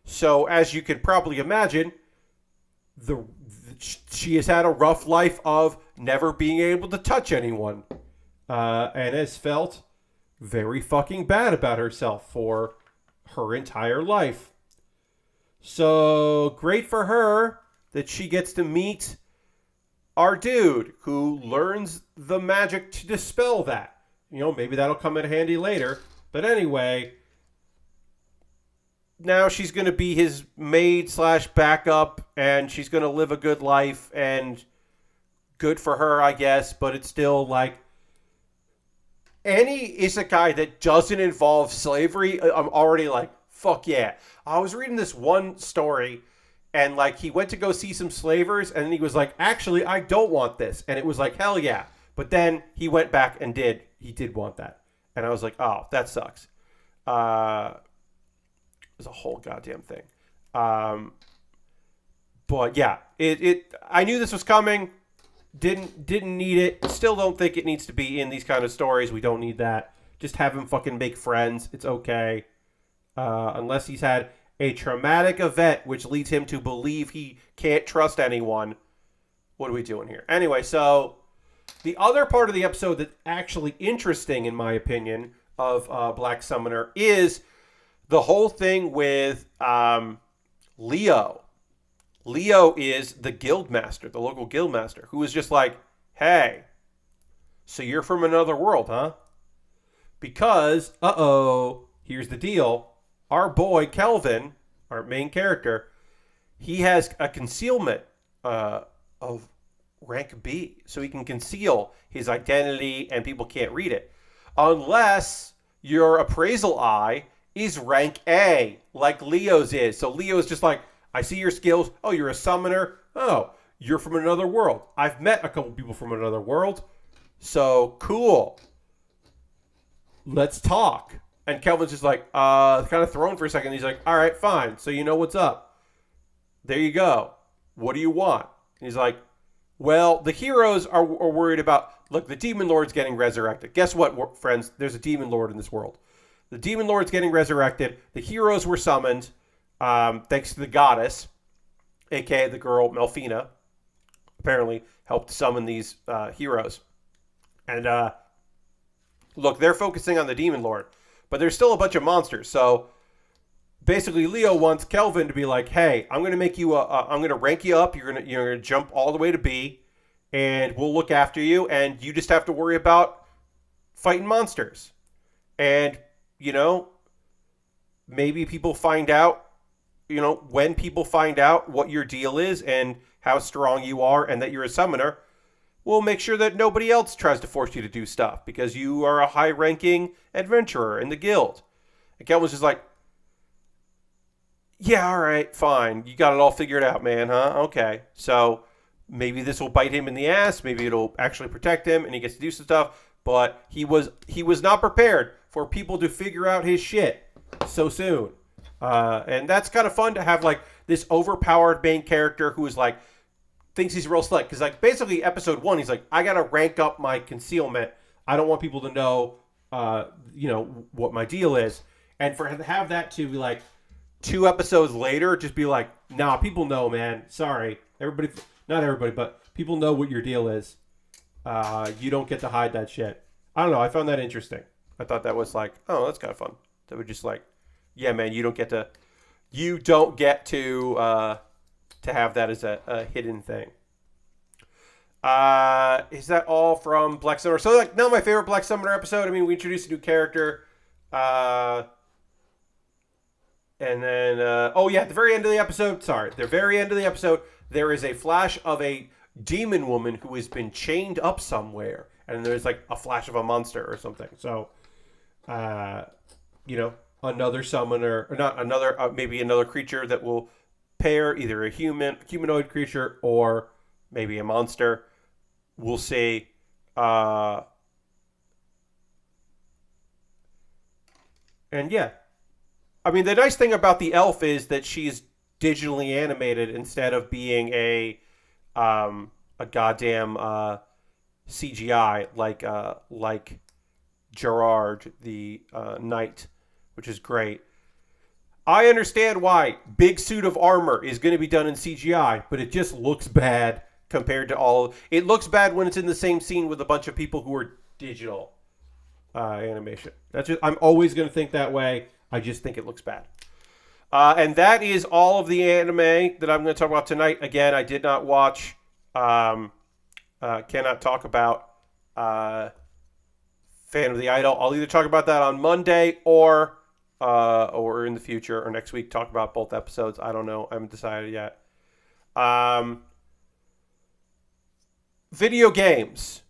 So, as you can probably imagine, she has had a rough life of never being able to touch anyone, and has felt very fucking bad about herself for her entire life. So great for her that she gets to meet our dude who learns the magic to dispel that. Maybe that'll come in handy later. But anyway, now she's going to be his maid / backup, and she's going to live a good life, and good for her, I guess. But it's still like, any isekai that doesn't involve slavery, I'm already like, fuck yeah. I was reading this one story, and like he went to go see some slavers, and then he was like, actually, I don't want this. And it was like, hell yeah. But then he went back and he did want that. And I was like, oh, that sucks. It was a whole goddamn thing. But yeah, I knew this was coming. Didn't need it. Still don't think it needs to be in these kind of stories. We don't need that. Just have him fucking make friends. It's okay. Unless he's had a traumatic event which leads him to believe he can't trust anyone. What are we doing here? Anyway, so the other part of the episode that's actually interesting, in my opinion, of Black Summoner is the whole thing with Leo. Leo is the guild master, the local guild master, who is just like, hey, so you're from another world, huh? Because, here's the deal. Our boy, Kelvin, our main character, he has a concealment of rank B. So he can conceal his identity and people can't read it. Unless your appraisal eye is rank A, like Leo's is. So Leo's just like, I see your skills. Oh, you're a summoner. Oh, you're from another world. I've met a couple people from another world. So, cool. Let's talk. And Kelvin's just like, kind of thrown for a second. He's like, all right, fine. So you know what's up. There you go. What do you want? And he's like, well, the heroes are worried about, look, the Demon Lord's getting resurrected. Guess what, friends? There's a Demon Lord in this world. The Demon Lord's getting resurrected. The heroes were summoned. Thanks to the goddess, aka the girl Melfina, apparently helped summon these heroes. And look, they're focusing on the Demon Lord, but there's still a bunch of monsters. So basically, Leo wants Kelvin to be like, "Hey, I'm going to make you I'm going to rank you up. You're going to jump all the way to B, and we'll look after you. And you just have to worry about fighting monsters. And maybe people find out." When people find out what your deal is and how strong you are and that you're a summoner, we'll make sure that nobody else tries to force you to do stuff because you are a high-ranking adventurer in the guild. And Kelvin's just like, yeah, all right, fine. You got it all figured out, man, huh? Okay. So maybe this will bite him in the ass. Maybe it'll actually protect him and he gets to do some stuff. But he was not prepared for people to figure out his shit so soon. And that's kind of fun to have like this overpowered main character who is like thinks he's real slick, because like basically episode 1 he's like, I gotta rank up my concealment. I don't want people to know what my deal is. And for have that to be like 2 episodes later just be like, nah, people know, man, sorry, not everybody, but people know what your deal is. You don't get to hide that shit. I don't know, I found that interesting. I thought that was like, oh, that's kind of fun. That would just like, yeah, man, you don't get to have that as a hidden thing. Is that all from Black Summoner? So, like, not my favorite Black Summoner episode. I mean, we introduced a new character. And then, at the very end of the episode, there is a flash of a demon woman who has been chained up somewhere. And there's, like, a flash of a monster or something. So, another summoner, or not another, maybe another creature that will pair either a humanoid creature, or maybe a monster. We'll see. And yeah, I mean, the nice thing about the elf is that she's digitally animated instead of being a goddamn CGI like Gerard the knight, which is great. I understand why big suit of armor is going to be done in CGI, but it just looks bad compared to all. It looks bad when it's in the same scene with a bunch of people who are digital animation. That's just, I'm always going to think that way. I just think it looks bad. And that is all of the anime that I'm going to talk about tonight. Again, I did not watch. Cannot talk about Fan of the Idol. I'll either talk about that on Monday or in the future or next week. Talk about both episodes. I don't know. I haven't decided yet. Video games.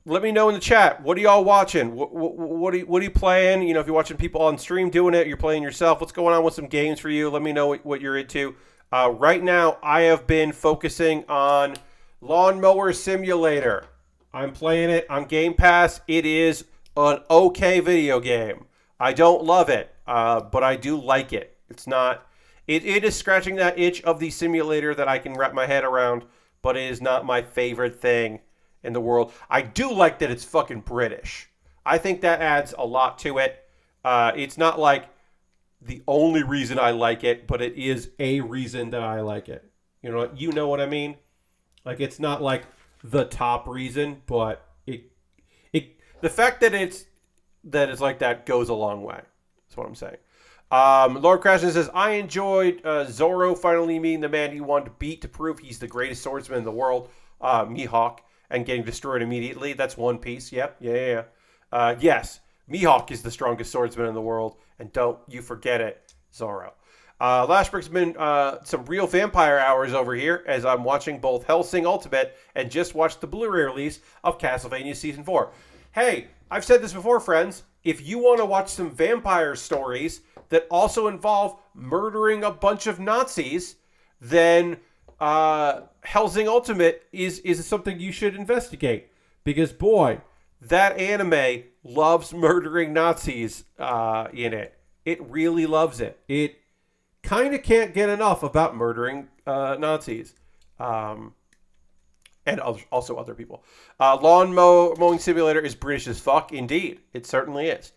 Let me know in the chat. What are y'all watching? What are you playing? You know, if you're watching people on stream doing it, you're playing yourself. What's going on with some games for you? Let me know what you're into. Right now, I have been focusing on Lawnmower Simulator. I'm playing it on Game Pass. It is an okay video game. I don't love it, but I do like it. It's not. It is scratching that itch of the simulator that I can wrap my head around, but it is not my favorite thing in the world. I do like that it's fucking British. I think that adds a lot to it. It's not like the only reason I like it, but it is a reason that I like it. You know what I mean? Like, it's not like the top reason, but the fact that it's like that goes a long way. That's what I'm saying. Lord Crashton says, I enjoyed Zoro finally meeting the man he wanted to beat to prove he's the greatest swordsman in the world, Mihawk, and getting destroyed immediately. That's One Piece. Yep. Yeah. Yes, Mihawk is the strongest swordsman in the world, and don't you forget it, Zoro. Lashbrick's been some real vampire hours over here as I'm watching both Hellsing Ultimate and just watched the Blu-ray release of Castlevania Season 4. Hey, I've said this before, friends. If you want to watch some vampire stories that also involve murdering a bunch of Nazis, then Hellsing Ultimate is something you should investigate. Because, boy, that anime loves murdering Nazis in it. It really loves it. It kind of can't get enough about murdering Nazis. And also other people. Lawn Mowing Simulator is British as fuck. Indeed, it certainly is.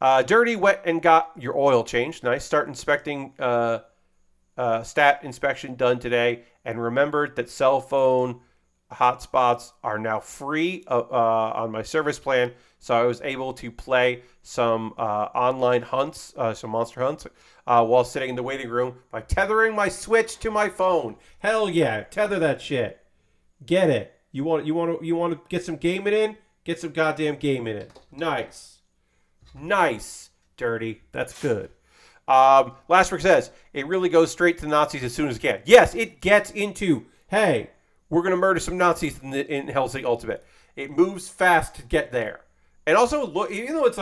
Dirty, wet, and got your oil changed. Nice. Start inspecting. Stat inspection done today. And remembered that cell phone hotspots are now free on my service plan. So I was able to play some online hunts, some monster hunts, while sitting in the waiting room by tethering my Switch to my phone. Hell yeah, tether that shit. Get it. You want to get some gaming in? Get some goddamn gaming in. Nice, Dirty. That's good. Lashbrick says, it really goes straight to the Nazis as soon as it can. Yes, it gets into, hey, we're going to murder some Nazis in Hellsing Ultimate. It moves fast to get there. And also, look, even though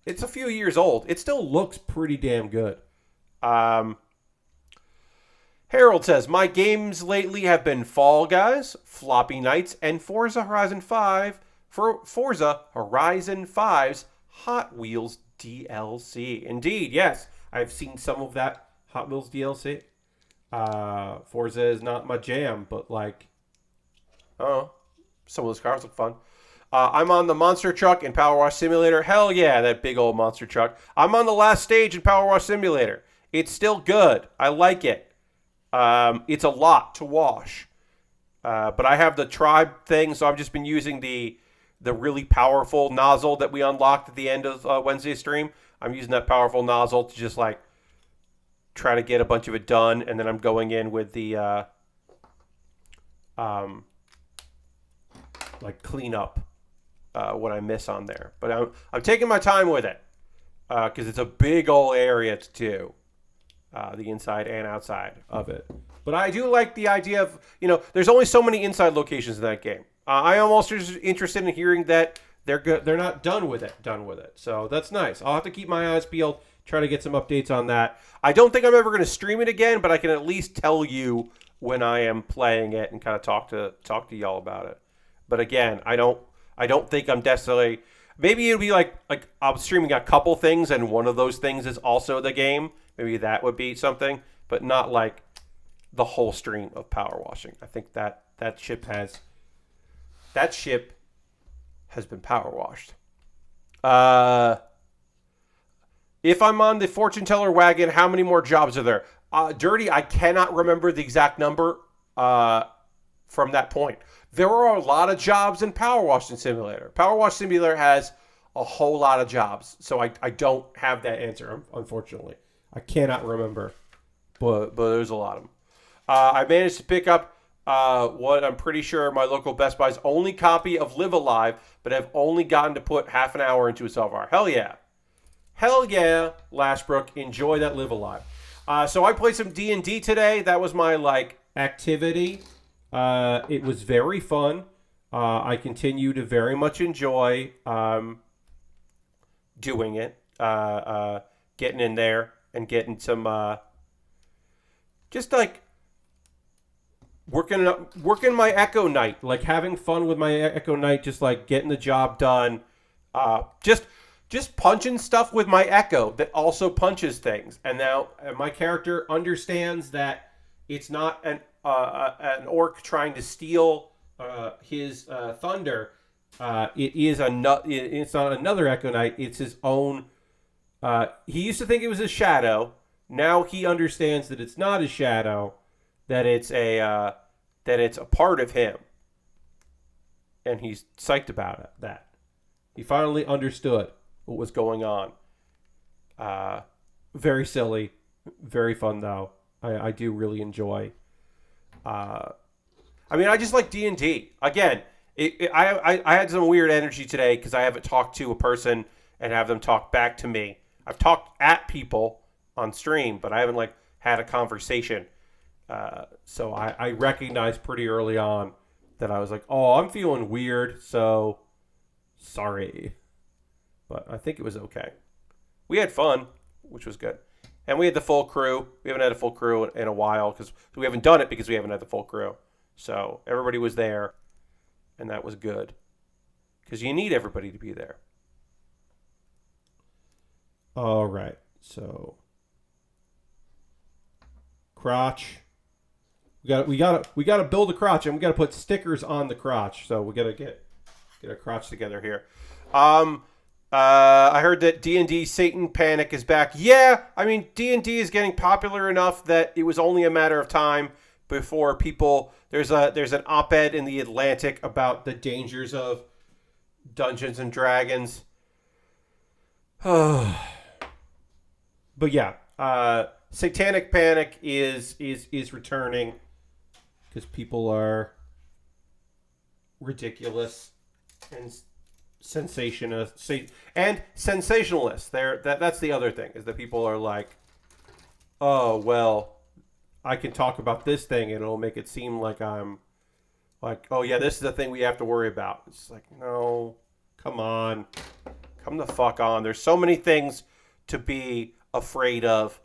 it's a few years old, it still looks pretty damn good. Harold says, my games lately have been Fall Guys, Floppy Nights, and Forza Horizon 5 for Forza Horizon 5's Hot Wheels DLC. Indeed, yes. I've seen some of that Hot Wheels DLC. Forza is not my jam, but some of those cars look fun. I'm on the monster truck in Power Wash Simulator. Hell yeah, that big old monster truck. I'm on the last stage in Power Wash Simulator. It's still good. I like it. It's a lot to wash. But I have the tribe thing, so I've just been using the really powerful nozzle that we unlocked at the end of Wednesday's stream. I'm using that powerful nozzle to just try to get a bunch of it done, and then I'm going in with the clean up what I miss on there. But I'm taking my time with it because it's a big old area to do. The inside and outside of it. But I do like the idea of, there's only so many inside locations in that game. I am also interested in hearing that they're good. They're not done with it. So that's nice. I'll have to keep my eyes peeled Try to get some updates on that. I don't think I'm ever going to stream it again, but I can at least tell you when I am playing it and kind of talk to y'all about it. But again, I don't think I'm necessarily. Maybe it'll be like I'm streaming a couple things, and one of those things is also the game. Maybe that would be something, but not like the whole stream of power washing. I think that ship has been power washed. If I'm on the fortune teller wagon, how many more jobs are there? Dirty, I cannot remember the exact number from that point. There are a lot of jobs in Power Washing Simulator. Power Wash Simulator has a whole lot of jobs, so I don't have that answer, unfortunately. I cannot remember, but there's a lot of them. I managed to pick up what I'm pretty sure my local Best Buy's only copy of Live Alive, but have only gotten to put half an hour into a self-R. Hell yeah. Hell yeah, Lashbrook. Enjoy that Live Alive. So I played some D&D today. That was my, activity. It was very fun. I continue to very much enjoy doing it. Getting in there and getting some... just, working my Echo Knight. Having fun with my Echo Knight. Just, getting the job done. Just punching stuff with my Echo that also punches things. And now my character understands that it's not an orc trying to steal his thunder. It's not another Echo Knight. It's his own. He used to think it was a shadow. Now he understands that it's not a shadow. That it's a part of him. And he's psyched about that. He finally understood what was going on. Very silly, very fun though. I do really enjoy. I just like D&D. Again, I had some weird energy today because I haven't talked to a person and have them talk back to me. I've talked at people on stream, but I haven't had a conversation. So I recognized pretty early on that I was oh, I'm feeling weird. So sorry. But I think it was okay. We had fun, which was good. And we had the full crew. We haven't had a full crew in a while because we haven't done it because we haven't had the full crew. So everybody was there, and that was good. Because you need everybody to be there. All right. So crotch. We got to build a crotch, and we got to put stickers on the crotch. So we got to get a crotch together here. I heard that D&D Satan Panic is back. Yeah, D&D is getting popular enough that it was only a matter of time before people... There's an op-ed in the Atlantic about the dangers of Dungeons and Dragons. But yeah, Satanic Panic is returning because people are ridiculous and sensationalists. That's the other thing, is that people are oh well, I can talk about this thing and it'll make it seem like I'm oh yeah, this is the thing we have to worry about. It's no, come on, come the fuck on. There's so many things to be afraid of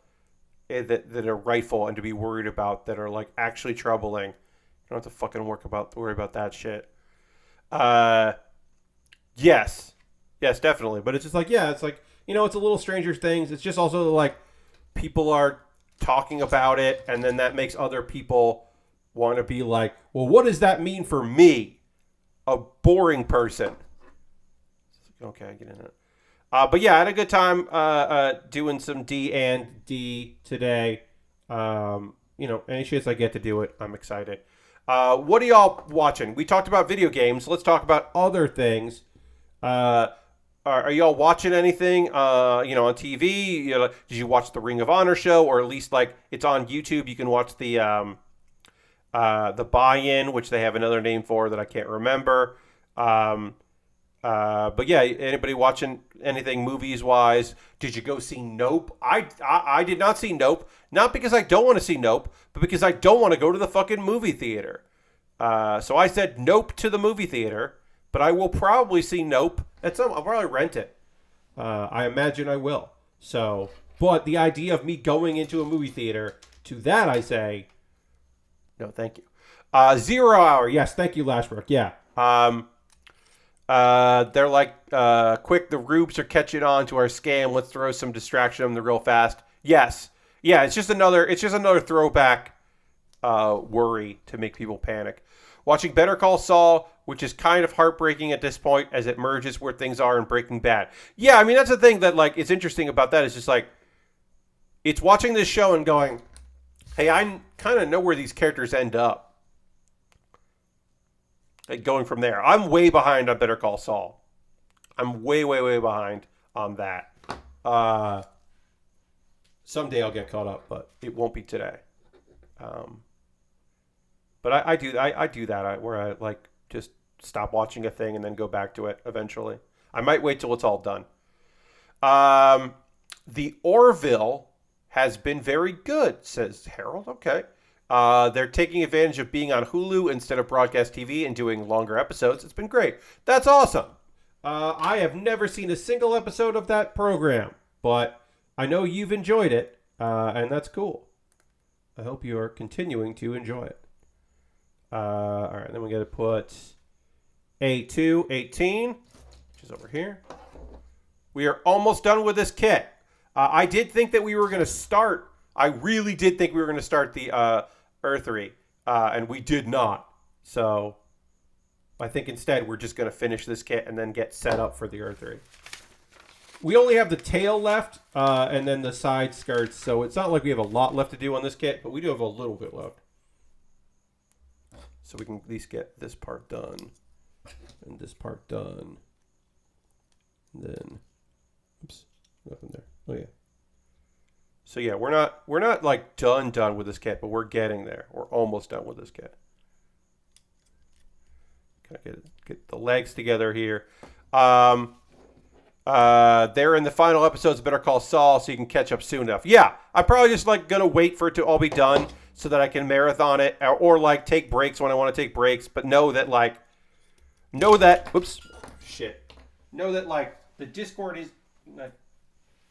that are rightful and to be worried about that are actually troubling. You don't have to fucking worry about that shit. Yes, definitely. But it's just it's it's a little Stranger Things. It's just also people are talking about it, and then that makes other people want to be well, what does that mean for me, a boring person? Okay, I get in it. But yeah, I had a good time doing some D&D today. Any chance I get to do it, I'm excited. What are y'all watching? We talked about video games. Let's talk about other things. Are y'all watching anything? On TV? Did you watch the Ring of Honor show, or at least it's on YouTube? You can watch the Buy-In, which they have another name for that I can't remember. But yeah, anybody watching anything movies wise? Did you go see Nope? I did not see Nope. Not because I don't want to see Nope, but because I don't want to go to the fucking movie theater. So I said Nope to the movie theater, but I will probably see Nope. I'll probably rent it. I imagine I will. So But the idea of me going into a movie theater, to that I say, no, thank you. 0 Hour, yes, thank you, Lashbrook. Yeah. They're like, quick, the rubes are catching on to our scam. Let's throw some distraction on them real fast. Yes. Yeah, it's just another throwback worry to make people panic. Watching Better Call Saul, which is kind of heartbreaking at this point as it merges where things are in Breaking Bad. Yeah, I mean, that's the thing that, like, it's interesting about that. It's just like, it's watching this show and going, hey, I kind of know where these characters end up. Like, going from there. I'm way behind on Better Call Saul. I'm way, way, way behind on that. Someday I'll get caught up, but it won't be today. But I do that where I like just stop watching a thing and then go back to it eventually. I might wait till it's all done. The Orville has been very good, says Harold. Okay. They're taking advantage of being on Hulu instead of broadcast TV and doing longer episodes. It's been great. That's awesome. I have never seen a single episode of that program, but I know you've enjoyed it, and that's cool. I hope you are continuing to enjoy it. All right, then we got to put A218, which is over here. We are almost done with this kit. I did think that we were going to start. I really did think we were going to start the Earthery, and we did not. So I think instead we're just going to finish this kit and then get set up for the Earthery. We only have the tail left and then the side skirts, so it's not like we have a lot left to do on this kit, but we do have a little bit left. So we can at least get this part done and this part done. And then, oops, nothing there. Oh yeah. So yeah, we're not like done with this kit, but we're getting there. We're almost done with this kit. Gotta get the legs together here. They're in the final episodes of Better Call Saul, so you can catch up soon enough. Yeah, I'm probably just like gonna wait for it to all be done so that I can marathon it, or like take breaks when I want to take breaks. But know that like the Discord is.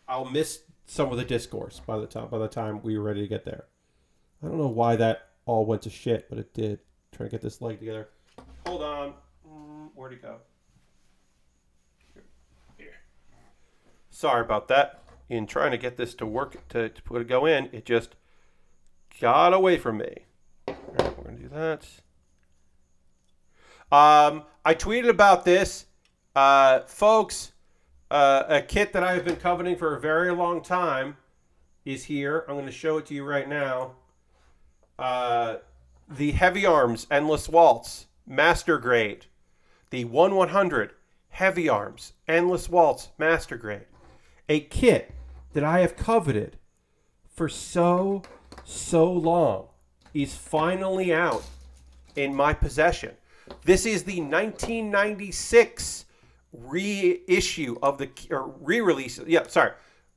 I'll miss some of the discourse by the time we were ready to get there. I don't know why that all went to shit, but it did. Trying to get this leg together. Hold on. Where'd it go? Here. Sorry about that. In trying to get this to work, to go in, it just got away from me. All right, we're going to do that. I tweeted about this. Folks, a kit that I have been coveting for a very long time is here. I'm going to show it to you right now. The Heavy Arms Endless Waltz Master Grade. The 1/100 Heavy Arms Endless Waltz Master Grade. A kit that I have coveted for so long is finally out in my possession. This is the 1996 reissue of the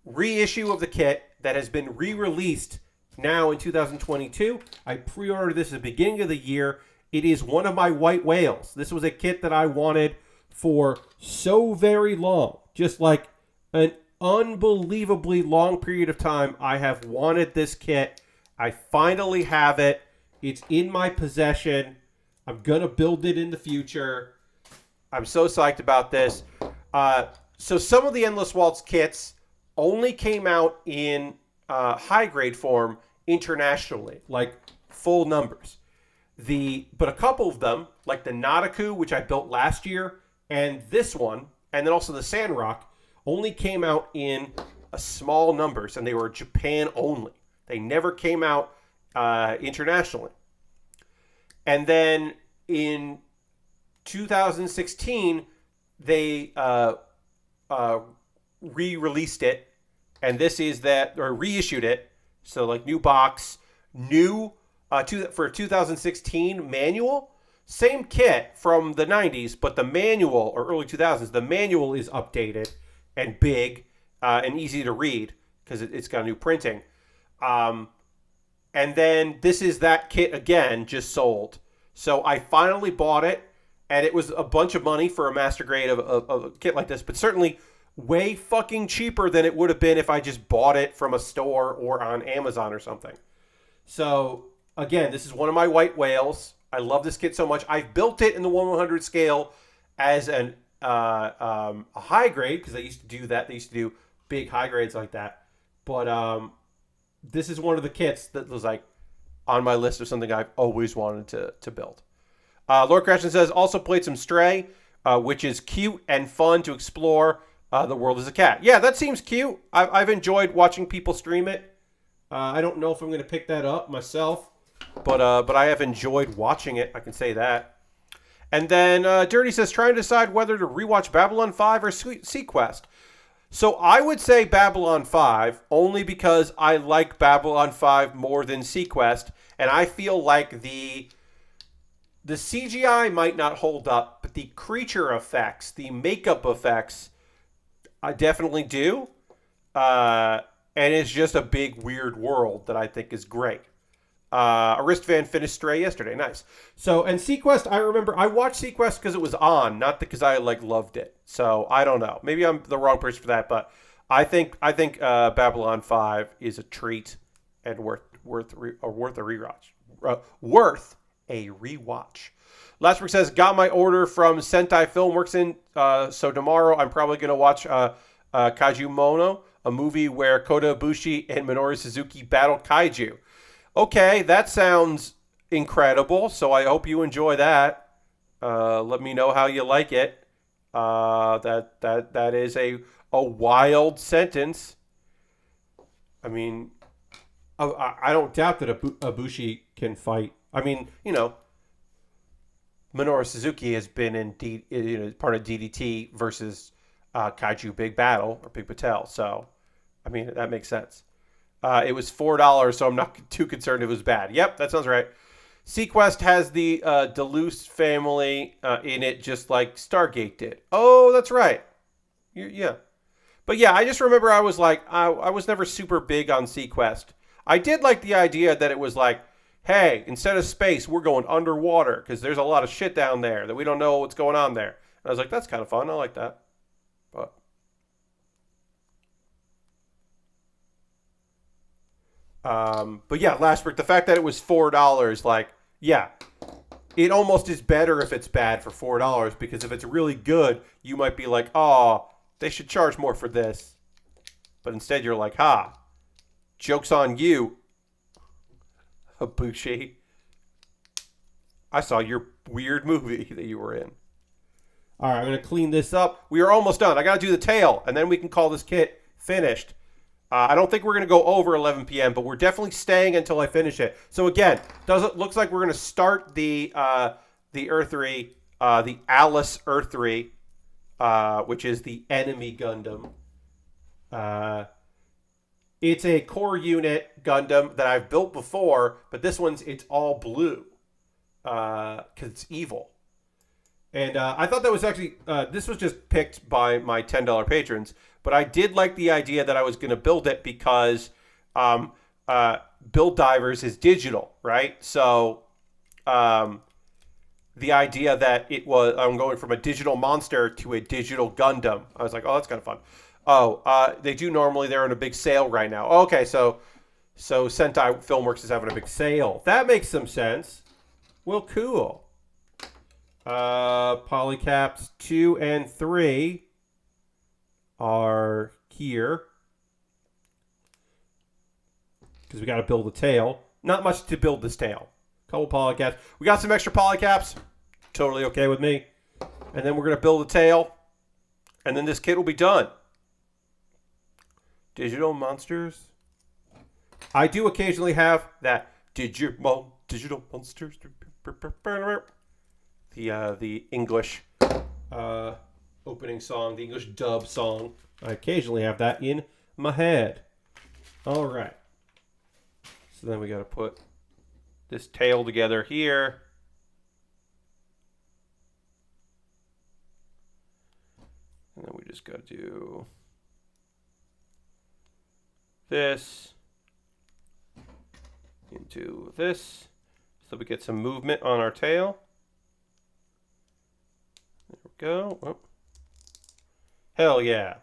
reissue of the kit that has been re-released now in 2022. I pre-ordered this at the beginning of the year. It is one of my white whales. This was a kit that I wanted for so very long, just like an unbelievably long period of time. I have wanted this kit. I finally have it. It's in my possession. I'm going to build it in the future. I'm so psyched about this. So some of the Endless Waltz kits only came out in high grade form internationally, like full numbers. But a couple of them, like the Nadaku, which I built last year, and this one, and then also the Sandrock, only came out in small numbers, and they were Japan only. They never came out internationally. And then in 2016, they re-released it, and this is that, or reissued it. So like new box, new for 2016 manual, same kit from the 90s, but the manual, or early 2000s, the manual is updated and big and easy to read because it's got new printing. And then this is that kit again, just sold. So I finally bought it, and it was a bunch of money for a master grade of a kit like this, but certainly way fucking cheaper than it would have been if I just bought it from a store or on Amazon or something. So again, this is one of my white whales. I love this kit so much. I've built it in the 1/100 scale as a high grade because they used to do that. They used to do big high grades like that. But this is one of the kits that was like on my list of something I've always wanted to build. Lord Crashton says, also played some Stray, which is cute and fun to explore the world as a cat. Yeah, that seems cute. I've enjoyed watching people stream it. I don't know if I'm going to pick that up myself, but I have enjoyed watching it. I can say that. And then Dirty says, trying to decide whether to rewatch Babylon 5 or Sequest. So I would say Babylon 5 only because I like Babylon 5 more than Sequest, and I feel like the CGI might not hold up, but the creature effects, the makeup effects, I definitely do. And it's just a big, weird world that I think is great. Aristvan finished Stray yesterday. Nice. So, and Sequest, I remember, I watched Sequest because it was on, not because I, like, loved it. So, I don't know. Maybe I'm the wrong person for that, but I think Babylon 5 is a treat and worth a rewatch. Worth a rewatch. Lastbrook says, got my order from Sentai Filmworks in, so tomorrow I'm probably going to watch Kaiju Mono, a movie where Kota Ibushi and Minoru Suzuki battle kaiju. Okay, that sounds incredible, so I hope you enjoy that. Let me know how you like it. That is a wild sentence. I mean, I don't doubt that Ibushi can fight. I mean, you know, Minoru Suzuki has been in part of DDT versus Kaiju Big Battle or Big Patel, so I mean that makes sense. It was $4, so I'm not too concerned it was bad. Yep, that sounds right. Sequest has the Deluxe family in it, just like Stargate did. Oh, that's right. Yeah. But yeah, I just remember I was like, I was never super big on Sequest. I did like the idea that it was like, hey, instead of space, we're going underwater because there's a lot of shit down there that we don't know what's going on there. And I was like, that's kind of fun. I like that. But yeah, Lashbrook, the fact that it was $4, like, yeah, it almost is better if it's bad for $4 because if it's really good, you might be like, oh, they should charge more for this. But instead you're like, ha, joke's on you, Ibushi. I saw your weird movie that you were in. All right, I'm going to clean this up. We are almost done. I got to do the tail, and then we can call this kit finished. I don't think we're going to go over 11 p.m., but we're definitely staying until I finish it. So again, looks like we're going to start the Earthery, the Alice Earthery, which is the enemy Gundam. It's a core unit Gundam that I've built before, but this it's all blue because it's evil. And I thought that was actually, this was just picked by my $10 patrons, but I did like the idea that I was going to build it because Build Divers is digital, right? So the idea that I'm going from a digital monster to a digital Gundam. I was like, oh, that's kind of fun. Oh, they do normally. They're in a big sale right now. Okay, so Sentai Filmworks is having a big sale. That makes some sense. Well, cool. Polycaps 2 and 3 are here because we got to build a tail. Not much to build this tail. Couple polycaps. We got some extra polycaps. Totally okay with me. And then we're going to build a tail. And then this kit will be done. Digital monsters. I do occasionally have that Digimon digital monsters. The English opening song, the English dub song. I occasionally have that in my head. All right. So then we got to put this tail together here. And then we just got to do this into this. So we get some movement on our tail. There we go. Oh. Hell yeah.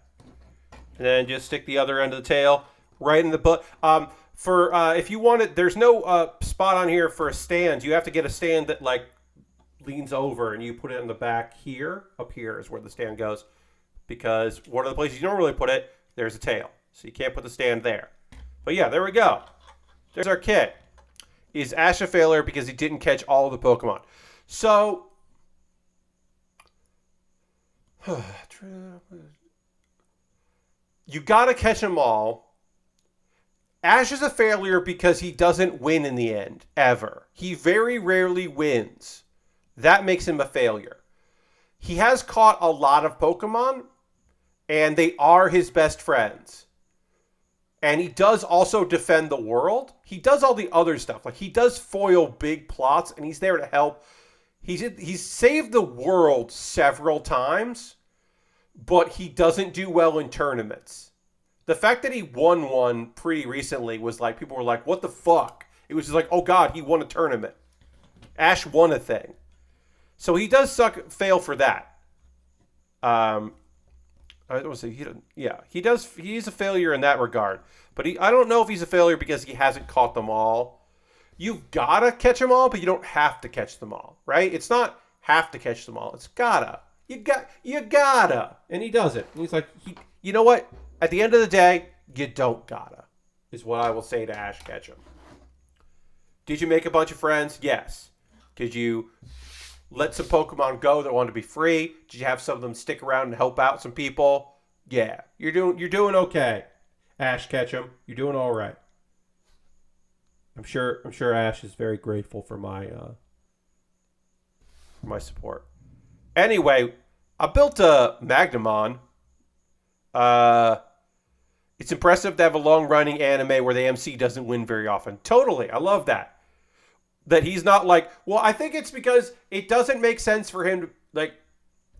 And then just stick the other end of the tail right in the butt. If you want it, there's no spot on here for a stand. You have to get a stand that like leans over, and you put it in the back here. Up here is where the stand goes, because one of the places you don't really put it, there's a tail, so you can't put the stand there. But yeah, there we go. There's our kit. Is Ash a failure because he didn't catch all of the Pokemon? So, you gotta catch them all. Ash is a failure because he doesn't win in the end, ever. He very rarely wins. That makes him a failure. He has caught a lot of Pokemon, and they are his best friends. And he does also defend the world. He does all the other stuff. Like, he does foil big plots, and he's there to help. He's saved the world several times, but he doesn't do well in tournaments. The fact that he won one pretty recently was like, people were like, what the fuck? It was just like, oh god, he won a tournament. Ash won a thing. So he does fail for that. I don't say he does. He's a failure in that regard. But I don't know if he's a failure because he hasn't caught them all. You've gotta catch them all, but you don't have to catch them all, right? It's not have to catch them all. It's gotta. You gotta. And he does it. And he's like, you know what? At the end of the day, you don't gotta, is what I will say to Ash Ketchum. Did you make a bunch of friends? Yes. Did you let some Pokemon go that want to be free? Did you have some of them stick around and help out some people? Yeah. You're doing okay, Ash Ketchum. You're doing all right. I'm sure Ash is very grateful for my support. Anyway, I built a Magnamon. It's impressive to have a long-running anime where the MC doesn't win very often. Totally. I love that. That he's not like, well, I think it's because it doesn't make sense for him to, like,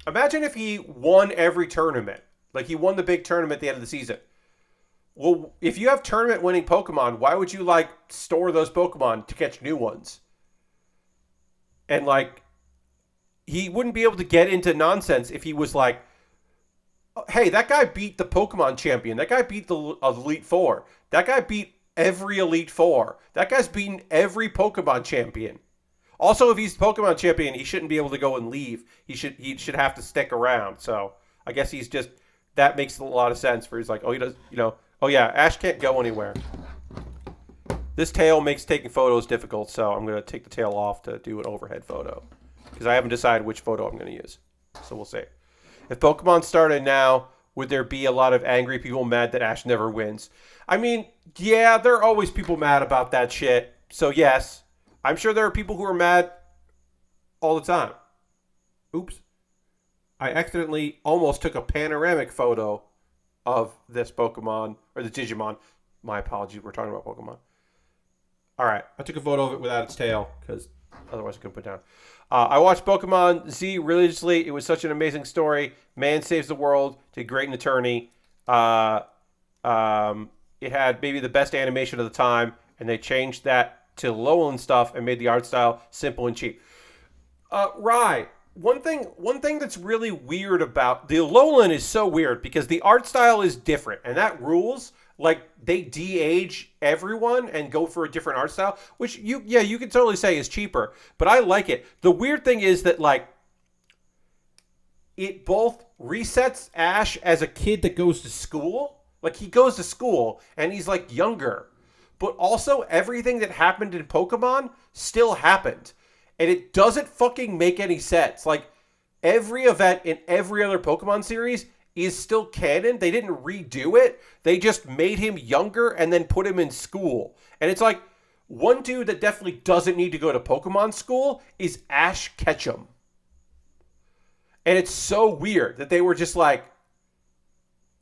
imagine if he won every tournament. Like, he won the big tournament at the end of the season. Well, if you have tournament-winning Pokemon, why would you, like, store those Pokemon to catch new ones? And, like, he wouldn't be able to get into nonsense if he was like, hey, that guy beat the Pokemon champion. That guy beat the Elite Four. That guy beat every Elite Four. That guy's beaten every Pokemon champion. Also, if he's Pokemon champion, he shouldn't be able to go and leave. He should have to stick around. So I guess he's just, that makes a lot of sense for he's like, oh, he does, oh yeah, Ash can't go anywhere. This tail makes taking photos difficult, so I'm going to take the tail off to do an overhead photo. Because I haven't decided which photo I'm going to use. So we'll see. If Pokemon started now, would there be a lot of angry people mad that Ash never wins? I mean, yeah, there are always people mad about that shit. So yes, I'm sure there are people who are mad all the time. Oops. I accidentally almost took a panoramic photo of this Pokemon, or the Digimon. My apologies, we're talking about Pokemon. Alright, I took a photo of it without its tail, because otherwise I couldn't put it down. I watched Pokemon Z religiously. It was such an amazing story. Man saves the world. Did great in the tourney. It had maybe the best animation of the time, and they changed that to Lowland stuff and made the art style simple and cheap. Right. One thing that's really weird about the Lowland is so weird because the art style is different, and that rules. Like, they de-age everyone and go for a different art style, which you can totally say is cheaper, but I like it. The weird thing is that, like, it both resets Ash as a kid that goes to school. Like, he goes to school and he's, like, younger. But also, everything that happened in Pokemon still happened. And it doesn't fucking make any sense. Like, every event in every other Pokemon series is still canon. They didn't redo it. They just made him younger and then put him in school. And it's like, one dude that definitely doesn't need to go to Pokemon school is Ash Ketchum. And it's so weird that they were just like,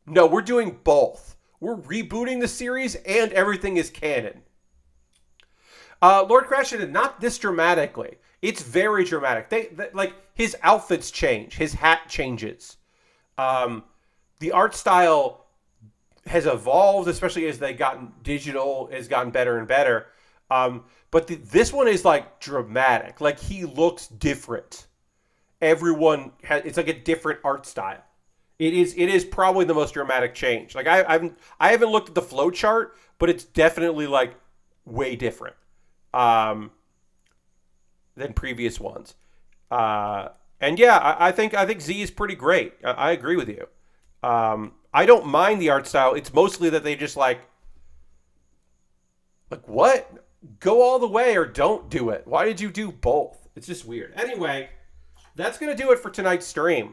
no, we're doing both. We're rebooting the series and everything is canon. Lord Crashington, not this dramatically. It's very dramatic. Like, his outfits change. His hat changes. The art style has evolved, especially as they gotten digital, has gotten better and better. But this one is like dramatic. Like, he looks different. It's like a different art style. It is probably the most dramatic change. Like I haven't looked at the flow chart, but it's definitely like way different um, than previous ones. And yeah, I think Z is pretty great. I agree with you. I don't mind the art style. It's mostly that they just like what? Go all the way or don't do it. Why did you do both? It's just weird. Anyway, that's gonna do it for tonight's stream.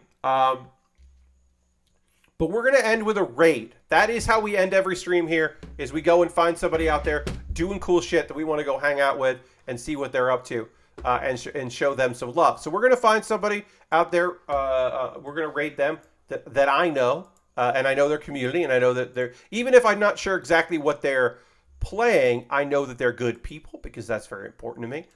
But we're gonna end with a raid. That is how we end every stream here. Is we go and find somebody out there doing cool shit that we want to go hang out with and see what they're up to, and show them some love. So we're gonna find somebody out there. We're gonna raid them that I know, and I know their community, and I know that they're, even if I'm not sure exactly what they're playing, I know that they're good people because that's very important to me.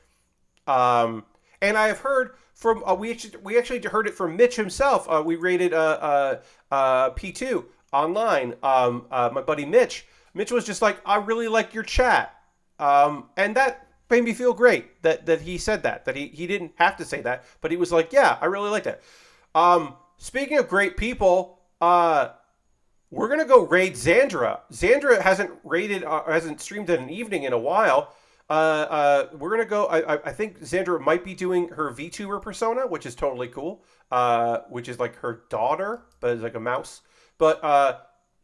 And I have heard from we actually heard it from Mitch himself. We rated P2 online. My buddy Mitch. Mitch was just like, I really like your chat, and that made me feel great that he said that he didn't have to say that, but he was like, yeah, I really like that. Speaking of great people, we're gonna go raid Xandra. Xandra hasn't streamed in an evening in a while. We're gonna go. I think Xandra might be doing her VTuber persona, which is totally cool. Which is like her daughter, but it's like a mouse. But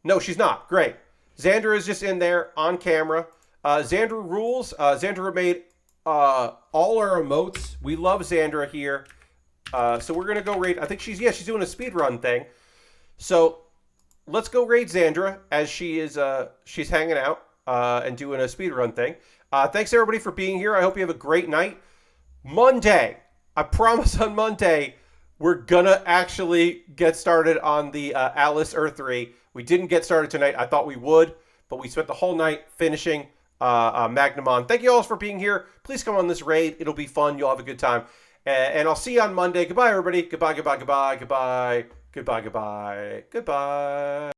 no, she's not. Great. Xandra is just in there on camera. Xandra rules. Xandra made all our emotes. We love Xandra here. So we're gonna go raid. I think she's doing a speed run thing. So let's go raid Xandra as she's hanging out and doing a speed run thing. Thanks everybody for being here. I hope you have a great night. Monday, I promise on Monday, we're gonna actually get started on the Atlas Earth 3. We didn't get started tonight. I thought we would, but we spent the whole night finishing Magnamon. Thank you all for being here. Please come on this raid. It'll be fun. You'll have a good time. And I'll see you on Monday. Goodbye, everybody. Goodbye, goodbye, goodbye, goodbye. Goodbye, goodbye, goodbye.